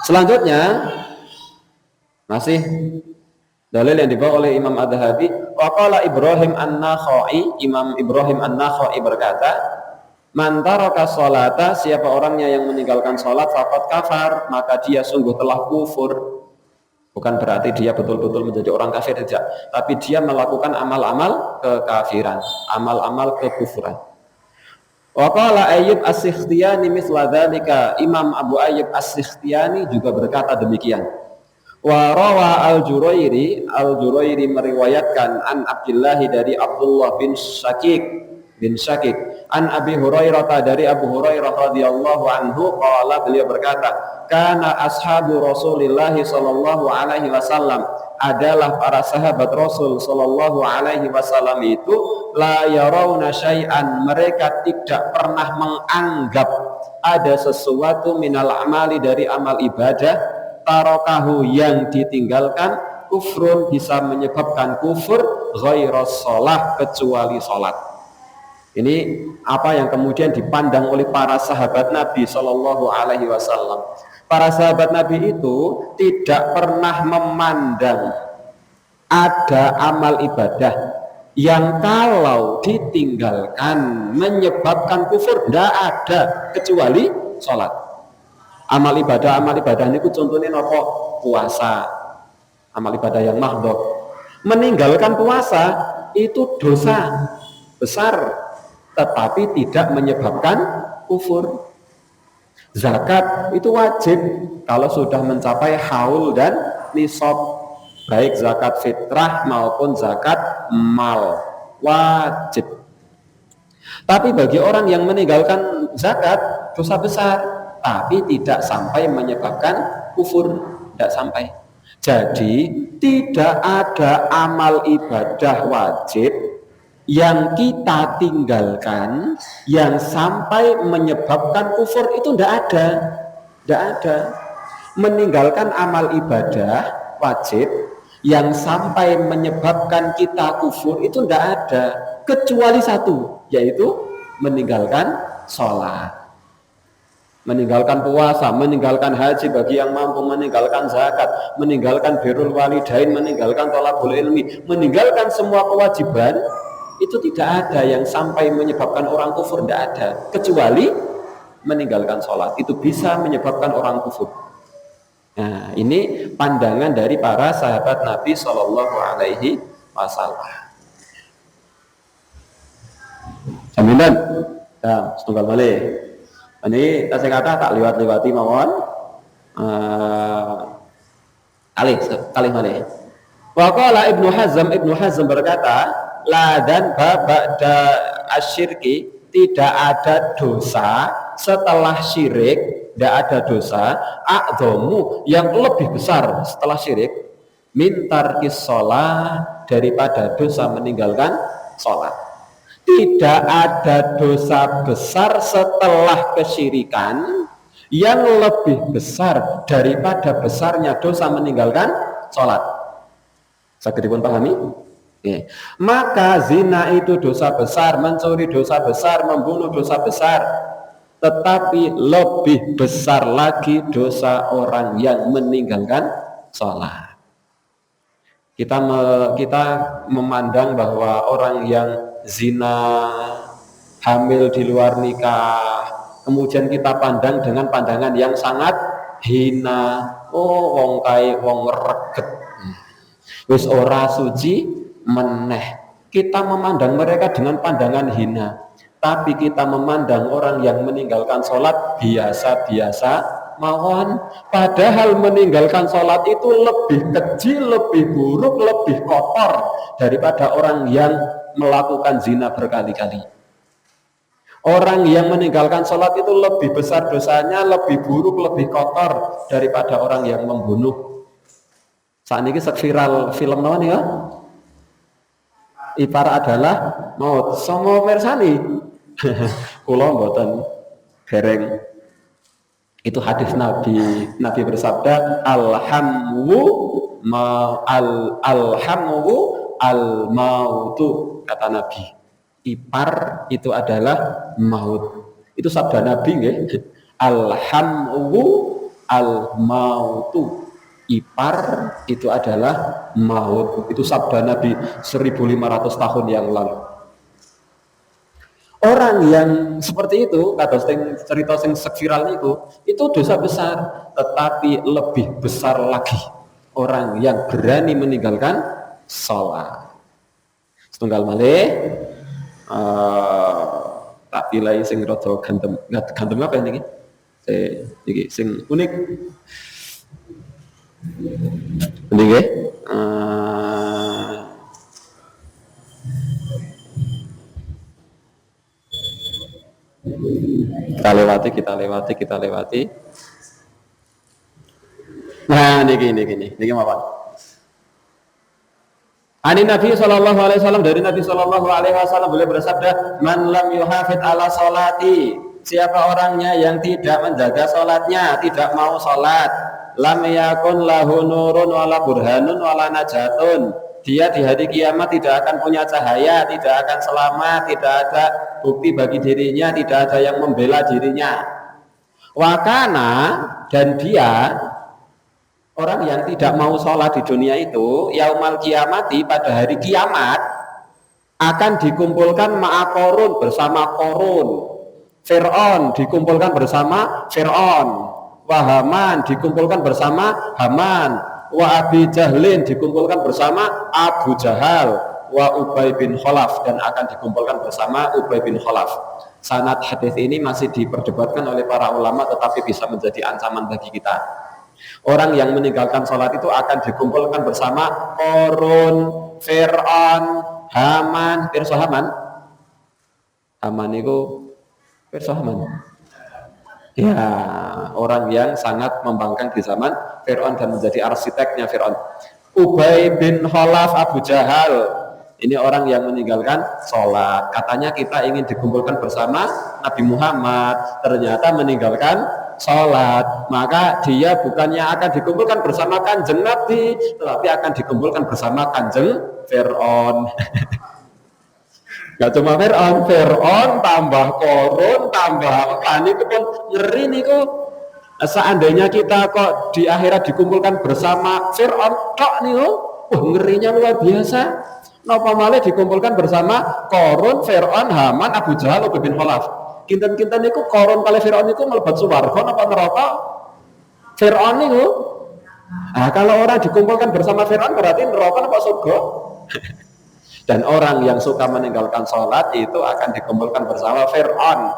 Selanjutnya masih dalil yang dibawa oleh Imam Ad-Dhahabi, waqala Ibrahim An-Nakhai, Imam Ibrahim An-Nakhai berkata, man taraka sholata, siapa orangnya yang meninggalkan sholat, faqad kafar, maka dia sungguh telah kufur. Bukan berarti dia betul-betul menjadi orang kafir, tidak, tapi dia melakukan amal-amal kekafiran, amal-amal kekufuran. Waqala Ayyub As-Sikhtiyani mithla dzalika, Imam Abu Ayyub As-Sikhtiyani juga berkata demikian. Wa rawa Al-Jurairi meriwayatkan an Abdullah dari Abdullah bin Syakik an Abi Hurairah dari Abu Hurairah radhiyallahu anhu qala beliau berkata kana ashabu Rasulillah sallallahu alaihi wasallam adalah para sahabat Rasul sallallahu alaihi wasallam itu la yarawna syai'an mereka tidak pernah menganggap ada sesuatu minal amali dari amal ibadah tarokahu yang ditinggalkan kufrun bisa menyebabkan kufur ghairas sholah kecuali sholat. Ini apa yang kemudian dipandang oleh para sahabat Nabi Shallallahu Alaihi Wasallam. Para sahabat Nabi itu tidak pernah memandang ada amal ibadah yang kalau ditinggalkan menyebabkan kufur, tidak ada kecuali sholat. Amal ibadah ini contohnya nopo puasa, amal ibadah yang mahdhur. Meninggalkan puasa itu dosa besar, tetapi tidak menyebabkan kufur. Zakat itu wajib kalau sudah mencapai haul dan nisab, baik zakat fitrah maupun zakat mal, wajib. Tapi bagi orang yang meninggalkan zakat dosa besar, tapi tidak sampai menyebabkan kufur, tidak sampai. Jadi tidak ada amal ibadah wajib yang kita tinggalkan yang sampai menyebabkan kufur, itu tidak ada. Meninggalkan amal ibadah wajib yang sampai menyebabkan kita kufur itu tidak ada, kecuali satu, yaitu meninggalkan sholat, meninggalkan puasa, meninggalkan haji bagi yang mampu, meninggalkan zakat, meninggalkan birrul walidain, meninggalkan thalabul ilmi, meninggalkan semua kewajiban, itu tidak ada yang sampai menyebabkan orang kufur, tidak ada, kecuali meninggalkan sholat, itu bisa menyebabkan orang kufur. Nah, ini pandangan dari para sahabat Nabi Shallallahu Alaihi Wasallam. Jaminan, nah, setunggal malih. Ini saya kata tak liwat-liwati mawon. Kali malih. Waqala Ibnu Hazm berkata, la dan ba'da asyirki, tidak ada dosa setelah syirik, tidak ada dosa a'dhamu yang lebih besar setelah syirik min tarkis shalah, daripada dosa meninggalkan sholat. Tidak ada dosa besar setelah kesyirikan yang lebih besar daripada besarnya dosa meninggalkan sholat. Saged dipun pahami? Okay. Maka zina itu dosa besar, mencuri dosa besar, membunuh dosa besar, tetapi lebih besar lagi dosa orang yang meninggalkan sholat. Kita memandang bahwa orang yang zina, hamil di luar nikah, kemudian kita pandang dengan pandangan yang sangat hina. Oh, wong kae wong reget, wis ora suci meneh. Kita memandang mereka dengan pandangan hina, tapi kita memandang orang yang meninggalkan sholat biasa-biasa mawon. Padahal meninggalkan sholat itu lebih keji, lebih buruk, lebih kotor daripada orang yang melakukan zina berkali-kali. Orang yang meninggalkan sholat itu lebih besar dosanya, lebih buruk, lebih kotor daripada orang yang membunuh. Saat ini viral film naon ya? Ipar adalah maut. Sama mersani. Kula mboten dereng. Itu hadis Nabi. Nabi bersabda, alhamwu al-mautu, kata Nabi. Ipar itu adalah maut. Itu sabda Nabi nggih. Alhamwu al-mautu. Ipar itu adalah maut. Itu sabda Nabi 1500 tahun yang lalu. Orang yang seperti itu, kata cerita sing viral itu dosa besar, tetapi lebih besar lagi orang yang berani meninggalkan sholat. Setunggal malih, tak pilih sing rada gandem apa ini? Sing unik. Ini nggih. Kita lewati. Nah, niki apa? Ani Nabi Shallallahu Alaihi Wasallam, dari Nabi Shallallahu Alaihi Wasallam beliau bersabda, man lam yuhafid ala solati, siapa orangnya yang tidak menjaga solatnya, tidak mau solat, lam yakun lahu nurun wala burhanun wala najatun, dia di hari kiamat tidak akan punya cahaya, tidak akan selamat, tidak ada bukti bagi dirinya, tidak ada yang membela dirinya. Wakana, dan dia orang yang tidak mau sholat di dunia itu, yaumal kiamati, pada hari kiamat akan dikumpulkan ma'akorun, bersama Korun, Fir'aun dikumpulkan bersama Fir'aun, Wahaman dikumpulkan bersama Haman, wa Abi Jahlin dikumpulkan bersama Abu Jahal, wa Ubay bin Khalaf, dan akan dikumpulkan bersama Ubay bin Khalaf. Sanad hadis ini masih diperdebatkan oleh para ulama, tetapi bisa menjadi ancaman bagi kita. Orang yang meninggalkan sholat itu akan dikumpulkan bersama Korun, Fir'aun, Haman. Pirsa Haman? Haman itu Pirsa Haman. Ya, orang yang sangat membangkang di zaman Fir'aun dan menjadi arsiteknya Fir'aun. Ubay bin Khalaf, Abu Jahal, ini orang yang meninggalkan sholat. Katanya kita ingin dikumpulkan bersama Nabi Muhammad, ternyata meninggalkan sholat. Maka dia bukannya akan dikumpulkan bersama Kanjeng Nabi, tetapi akan dikumpulkan bersama Kanjeng Fir'aun. Gak cuma Fir'aun tambah Korun tambah Ani itu pun ngeri niku. Seandainya kita kok di akhirat dikumpulkan bersama Fir'aun tok niku, ngerinya luar biasa. Napa malih dikumpulkan bersama Korun, Fir'aun, Haman, Abu Jahal, Ubay bin Khalaf. Kinten-kinten niku Korun kali Fir'aun niku mlebu swarga napa neraka? Fir'aun niku. Nah, kalau orang dikumpulkan bersama Fir'aun berarti neraka napa surga? Dan orang yang suka meninggalkan sholat itu akan dikumpulkan bersama Fir'aun,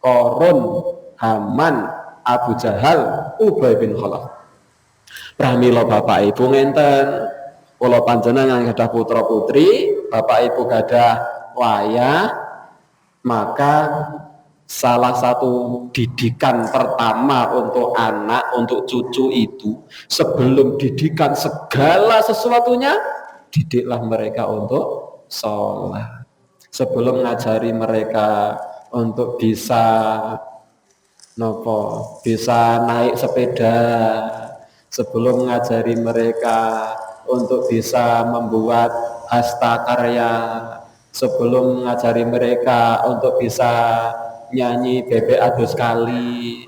Korun, Haman, Abu Jahal, Ubay bin Khalaf. Pramila Bapak Ibu ngenten, kula panjenengan gadah putra putri, Bapak Ibu gadah wayah, maka salah satu didikan pertama untuk anak, untuk cucu itu, sebelum didikan segala sesuatunya, didiklah mereka untuk sholat. Sebelum ngajari mereka untuk bisa bisa naik sepeda, sebelum ngajari mereka untuk bisa membuat hastakarya, sebelum ngajari mereka untuk bisa nyanyi bebek adu sekali,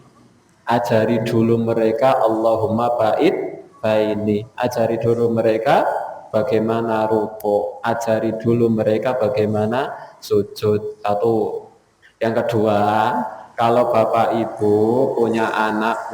ajari dulu mereka Allahumma ba'id baini, ajari dulu mereka bagaimana rukuk, ajari dulu mereka bagaimana sujud. Satu. Yang kedua, kalau Bapak Ibu punya anak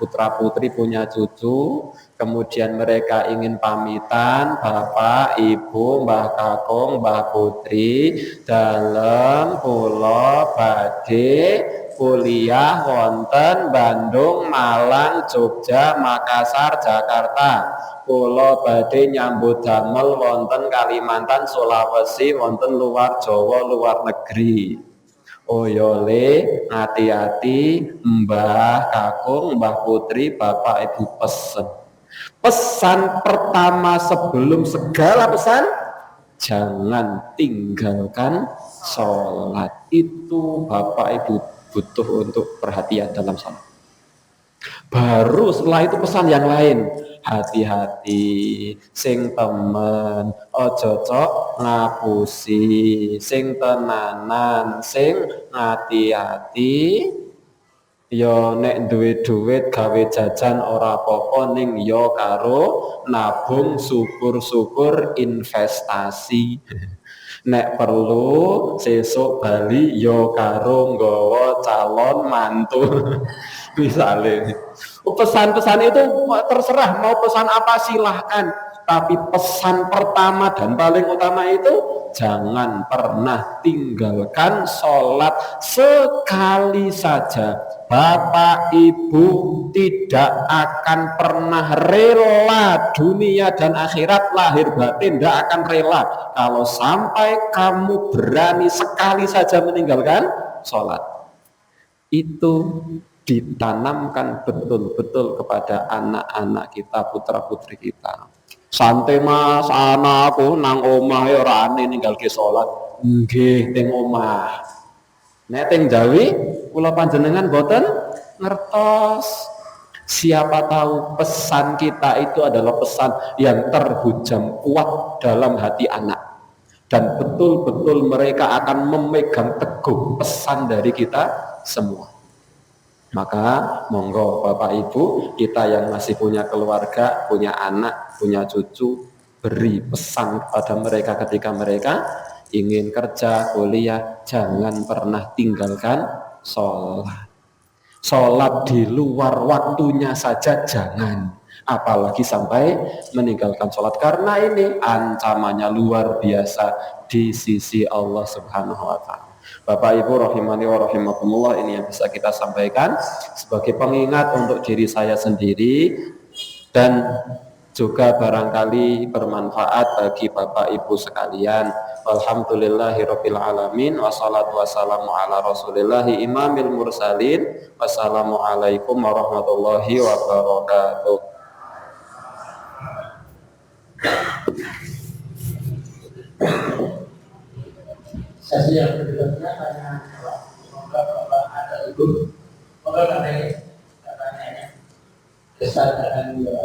putra putri, punya cucu, kemudian mereka ingin pamitan, Bapak, Ibu, Mbah Kakung, Mbah Putri, dalam pulau badhe kuliah wonten Bandung, Malang, Jogja, Makassar, Jakarta. Pulau badhe nyambut damel wonten Kalimantan, Sulawesi, wonten luar Jawa, luar negeri. Oyole, hati-hati, Mbah Kakung, Mbah Putri, Bapak Ibu pesan pertama sebelum segala pesan, jangan tinggalkan sholat. Itu Bapak Ibu butuh untuk perhatian dalam sholat. Baru setelah itu pesan yang lain, hati-hati, sing temen, ojo cok ngapusi, sing tenanan, sing hati-hati, yo nek duwe duit gawe jajan ora apa-apa, ning yo karo nabung, syukur-syukur investasi. Nek perlu sesuk bali yo karo nggawa calon mantu. Misalnya pesan-pesan itu terserah mau pesan apa silahkan, tapi pesan pertama dan paling utama itu jangan pernah tinggalkan sholat sekali saja. Bapak Ibu tidak akan pernah rela dunia dan akhirat, lahir batin tidak akan rela kalau sampai kamu berani sekali saja meninggalkan sholat. Itu ditanamkan betul-betul kepada anak-anak kita, putra-putri kita. Santai mas, anakku nang omah ya ora ane ninggalke salat. Nggih, teng omah. Nek teng Jawi kula panjenengan boten ngertos. Siapa tahu pesan kita itu adalah pesan yang terhujam kuat dalam hati anak. Dan betul-betul mereka akan memegang teguh pesan dari kita semua. Maka monggo Bapak Ibu, kita yang masih punya keluarga, punya anak, punya cucu, beri pesan kepada mereka ketika mereka ingin kerja, kuliah, jangan pernah tinggalkan sholat. Sholat di luar waktunya saja jangan, apalagi sampai meninggalkan sholat, karena ini ancamannya luar biasa di sisi Allah Subhanahu wa Ta'ala. Bapak Ibu rahimani wa rahimakumullah, ini yang bisa kita sampaikan sebagai pengingat untuk diri saya sendiri dan juga barangkali bermanfaat bagi Bapak Ibu sekalian. Alhamdulillahirabbil alamin, wassalatu wassalamu ala rasulillahi imamil mursalin. Wassalamualaikum warahmatullahi wabarakatuh.
Sesi yang berikutnya tanya jawab. Semoga Bapak ada ibu, semoga katanya kesadaran dia.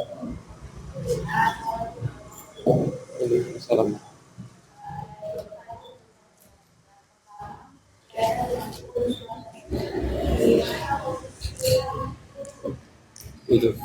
Assalamualaikum. Itu.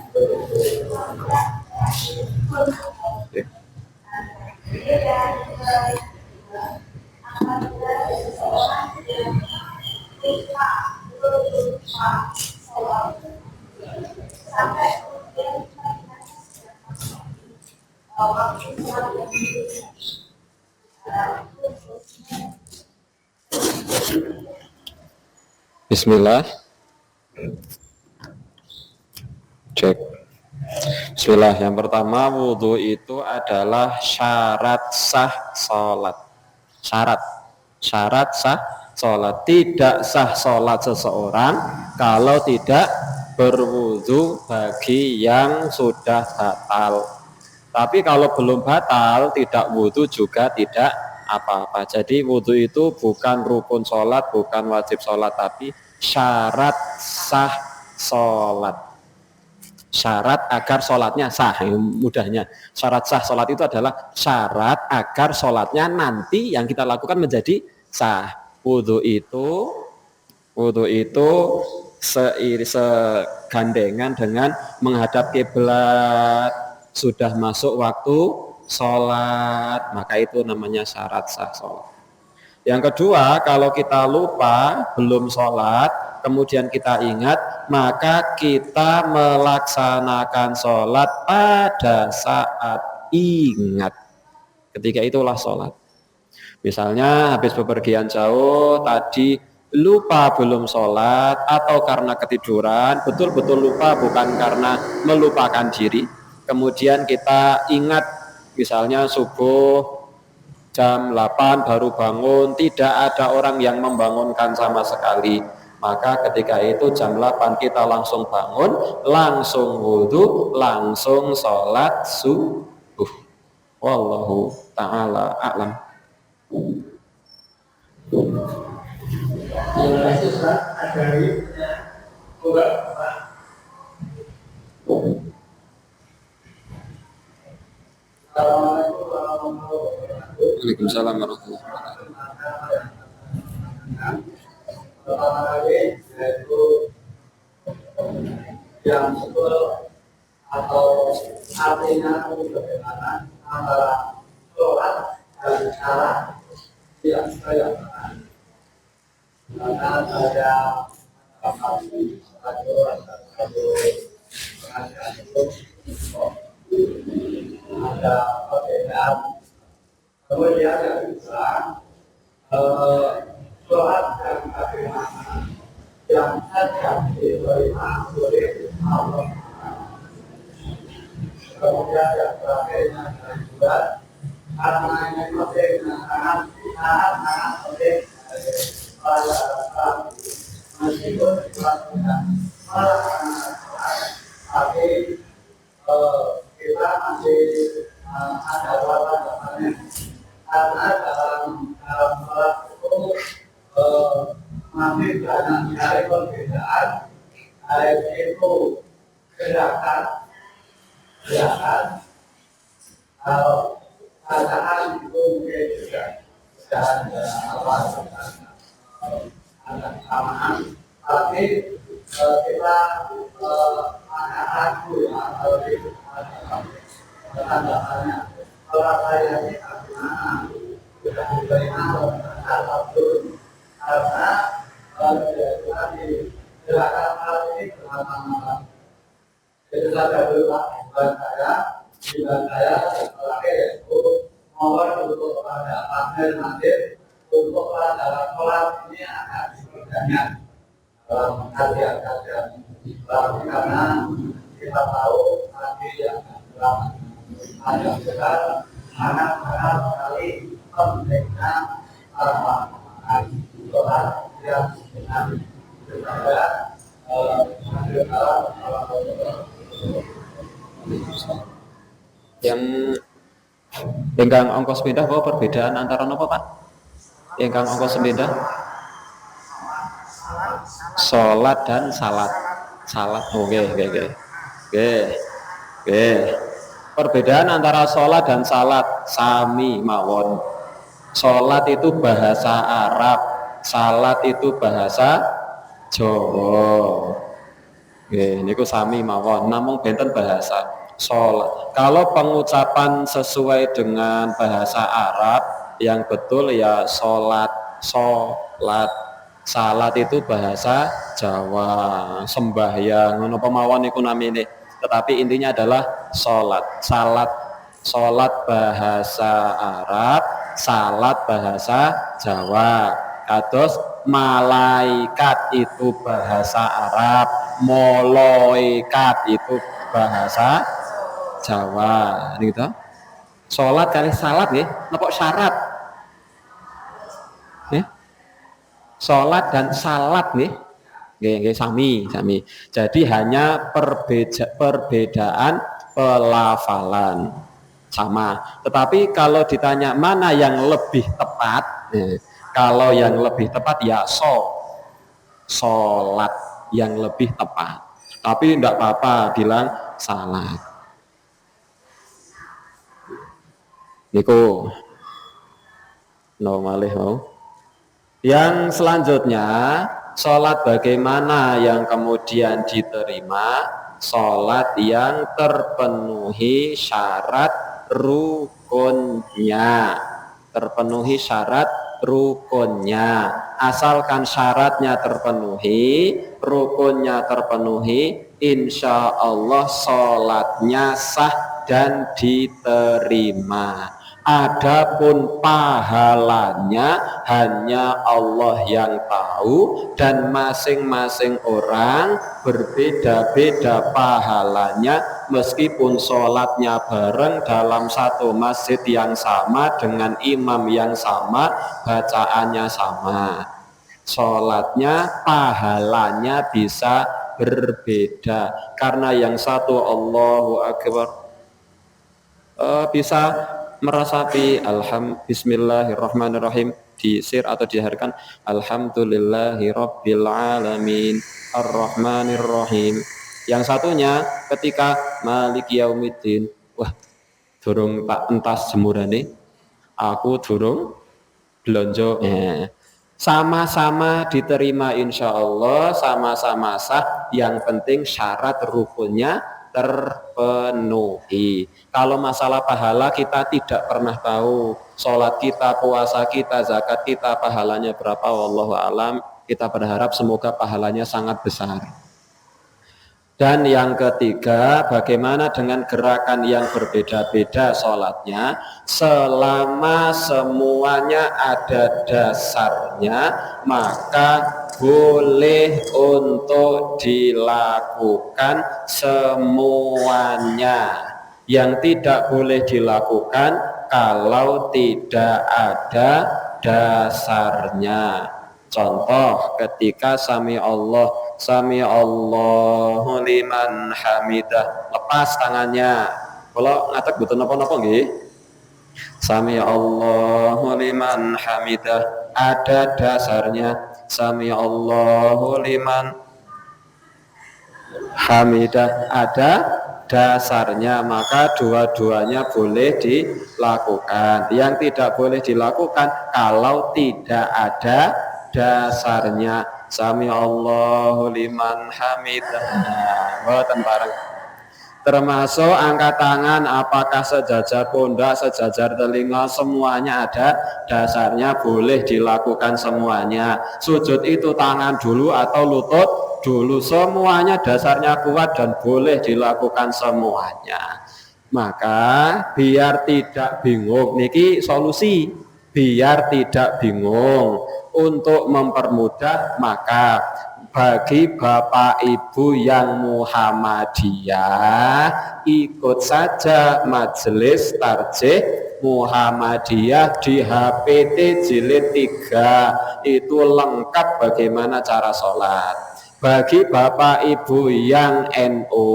Bismillah. Cek. Bismillah. Yang pertama, wudhu itu adalah syarat sah sholat. Syarat sah sholat. Tidak sah sholat seseorang kalau tidak berwudhu bagi yang sudah batal. Tapi kalau belum batal, tidak wudhu juga tidak apa-apa. Jadi wudhu itu bukan rukun sholat, bukan wajib sholat, tapi syarat sah sholat. Syarat agar sholatnya sah, mudahnya. Syarat sah sholat itu adalah syarat agar sholatnya nanti yang kita lakukan menjadi sah. Wudhu itu segandengan dengan menghadap kiblat, sudah masuk waktu sholat, maka itu namanya syarat sah sholat. Yang kedua, kalau kita lupa belum sholat, kemudian kita ingat, maka kita melaksanakan sholat pada saat ingat. Ketika itulah sholat. Misalnya habis bepergian jauh, tadi lupa belum sholat, atau karena ketiduran, betul-betul lupa, bukan karena melupakan diri. Kemudian kita ingat, misalnya subuh jam 8 baru bangun, tidak ada orang yang membangunkan sama sekali, maka ketika itu jam 8 kita langsung bangun, langsung wudhu, langsung sholat subuh. Wallahu ta'ala a'lam.
Terima kasih Ustaz. Ada enggak Pak? Assalamualaikum warahmatullahi wabarakatuh.
Waalaikumsalam warahmatullahi wabarakatuh.
Pertama kali yaitu yang betul atau artinya bagaimana antara sholat dan cara yang saya lakukan. Karena ada kami satu pengajian itu ada perbedaan Kemudian yang bisa sholat dan bagaimana yang saja diterima oleh Allah. Kemudian yang terakhirnya adalah juga karena ini penting sangat penting pada meskipun kita tidak melaksanakan tapi kita masih ada wajibnya karena dalam sholat itu masih banyak sekali perbedaan yaitu gerakan kalau bacaan itu mungkin juga ada kesamaan tapi kita ragu atau tanda-tandanya kalau saya ini bagaimana sudah diterima ataupun karena tadi gerakan hal ini bersama-sama itu saja dulu Pak bukan saya terakhir yaitu mohon untuk pada partner nanti untuk dalam sholat ini akan diperbanyak dalam kajian-kajian karena kita tahu nanti yang ada besar sangat-sangat sekali pentingnya sholat yang benar supaya
yang ingkang ongkos sepeda apa perbedaan antara apa Pak? Ingkang ongkos sepeda sholat dan salat. Oke. Perbedaan antara sholat dan salat sami mawon. Sholat itu bahasa Arab, salat itu bahasa Jawa. Nggih, niku sami mawon, namung benten bahasa. Sholat. Kalau pengucapan sesuai dengan bahasa Arab yang betul ya sholat. Salat itu bahasa Jawa, sembahyang, menapa mawon niku namine. Tetapi intinya adalah sholat. Sholat bahasa Arab, salat bahasa Jawa. Kados malaikat itu bahasa Arab, moloikat itu bahasa Jawa, gitu. Sholat kali salat nggih, napa syarat? Nggih. Sholat dan salat nggih. Nggih sami. Jadi hanya perbedaan pelafalan sama. Tetapi kalau ditanya mana yang lebih tepat, kalau yang lebih tepat ya sholat yang lebih tepat. Tapi tidak apa-apa bilang salat. Niku normalih mau. Yang selanjutnya sholat bagaimana yang kemudian diterima? Sholat yang terpenuhi syarat rukunnya. Asalkan syaratnya terpenuhi, rukunnya terpenuhi, insya Allah sholatnya sah dan diterima. Adapun pahalanya hanya Allah yang tahu dan masing-masing orang berbeda-beda pahalanya meskipun sholatnya bareng dalam satu masjid yang sama dengan imam yang sama, bacaannya sama. Sholatnya pahalanya bisa berbeda karena yang satu Allahu Akbar bisa merasapi bismillahirrahmanirrahim disir atau diharkan alhamdulillahirabbil alamin arrahmanirrahim. Yang satunya ketika maliki yaumiddin, wah durung tak entas jemurane, aku durung blonjo. Sama-sama diterima insya Allah, sama-sama sah. Yang penting syarat rukunnya terpenuhi. Kalau masalah pahala kita tidak pernah tahu. Sholat kita, puasa kita, zakat kita, pahalanya berapa, wallahu alam. Kita berharap semoga pahalanya sangat besar. Dan yang ketiga, bagaimana dengan gerakan yang berbeda-beda sholatnya, selama semuanya ada dasarnya, maka boleh untuk dilakukan semuanya. Yang tidak boleh dilakukan kalau tidak ada dasarnya. Contoh ketika sami Allahu liman hamidah, lepas tangannya. Kalau ngatek betul napa-napa nggih? Sami Allahu liman hamidah, ada dasarnya. Sami Allahu liman hamidah, ada dasarnya, maka dua-duanya boleh dilakukan. Yang tidak boleh dilakukan kalau tidak ada dasarnya. Sami Allahu liman hamidah. Mboten bareng. Termasuk angkat tangan, apakah sejajar pundak, sejajar telinga, semuanya ada dasarnya, boleh dilakukan semuanya. Sujud itu tangan dulu atau lutut dulu, semuanya dasarnya kuat dan boleh dilakukan semuanya. Maka biar tidak bingung, niki solusi, biar tidak bingung, untuk mempermudah, maka bagi Bapak Ibu yang Muhammadiyah, ikut saja majelis tarjih Muhammadiyah di HPT jilid 3, itu lengkap bagaimana cara sholat. Bagi Bapak Ibu yang NU,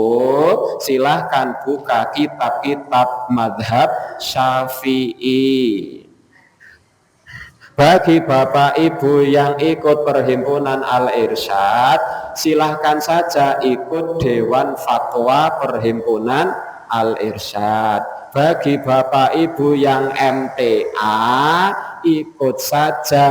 silahkan buka kitab-kitab madhab Syafi'i. Bagi Bapak Ibu yang ikut perhimpunan Al-Irsyad, silahkan saja ikut Dewan Fatwa Perhimpunan Al-Irsyad. Bagi Bapak Ibu yang MTA, ikut saja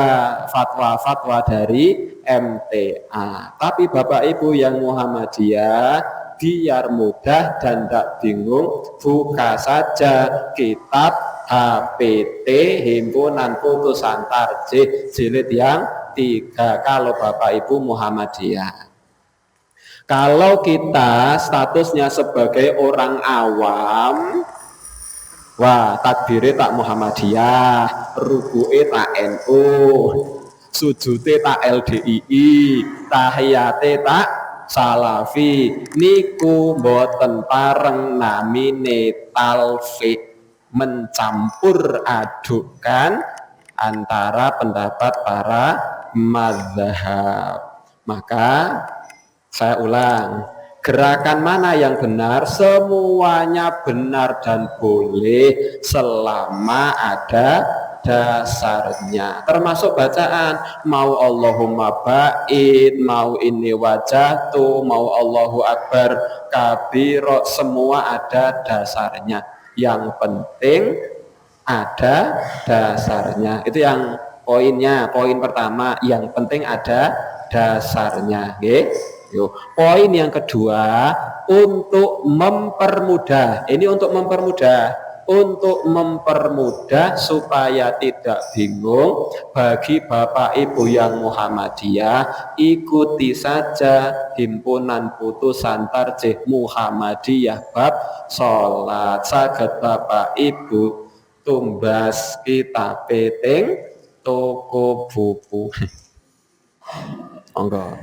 fatwa-fatwa dari MTA. Tapi Bapak Ibu yang Muhammadiyah, biar mudah dan tidak bingung, buka saja kitab HPT Himpunan Putusan Tarjih jilid yang 3 kalau Bapak Ibu Muhammadiyah. Kalau kita statusnya sebagai orang awam, wah, takbire tak Muhammadiyah, ruku'e tak NU, sujude tak LDII, tahiyate tak Salafi, niku mboten pareng namine talfiq, mencampur adukkan antara pendapat para mazhab. Maka saya ulang, gerakan mana yang benar? Semuanya benar dan boleh selama ada dasarnya, termasuk bacaan, mau Allahumma ba'id, mau inni wajahtu, mau Allahu akbar kabiro, semua ada dasarnya. Yang penting ada dasarnya. Itu yang poinnya, poin pertama, yang penting ada dasarnya. Oke? Yuk. Poin yang kedua, untuk mempermudah. Ini untuk mempermudah supaya tidak bingung, bagi Bapak Ibu yang Muhammadiyah, ikuti saja Himpunan Putusan Tarjih Muhammadiyah bab sholat. Saged Bapak Ibu tumbas kitab peting toko buku. Monggo.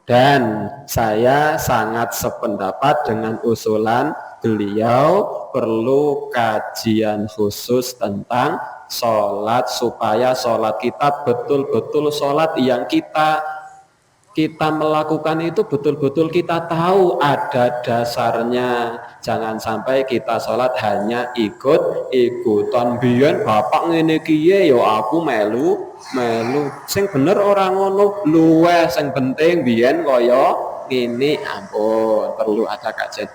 Dan saya sangat sependapat dengan usulan beliau, perlu kajian khusus tentang sholat, supaya sholat kita betul-betul sholat yang kita melakukan itu betul-betul kita tahu ada dasarnya. Jangan sampai kita sholat hanya ikut-ikutan, biyen bapak ngene kiye yo aku melu. Sing bener orang ngono, luweh sing penting biyen kaya ngene, ampun, perlu ada kajian.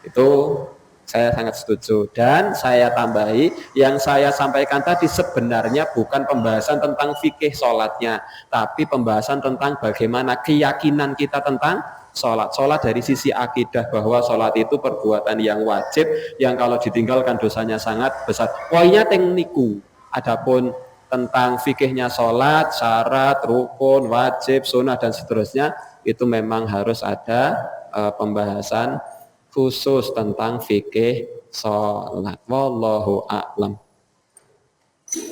Itu saya sangat setuju. Dan saya tambahi, yang saya sampaikan tadi sebenarnya bukan pembahasan tentang fikih sholatnya, tapi pembahasan tentang bagaimana keyakinan kita tentang sholat. Sholat dari sisi akidah, bahwa sholat itu perbuatan yang wajib, yang kalau ditinggalkan dosanya sangat besar. Poinnya teng niku. Adapun tentang fikihnya sholat, syarat, rukun, wajib, sunnah dan seterusnya, itu memang harus ada pembahasan khusus tentang fikih sholat. Wallahu a'lam.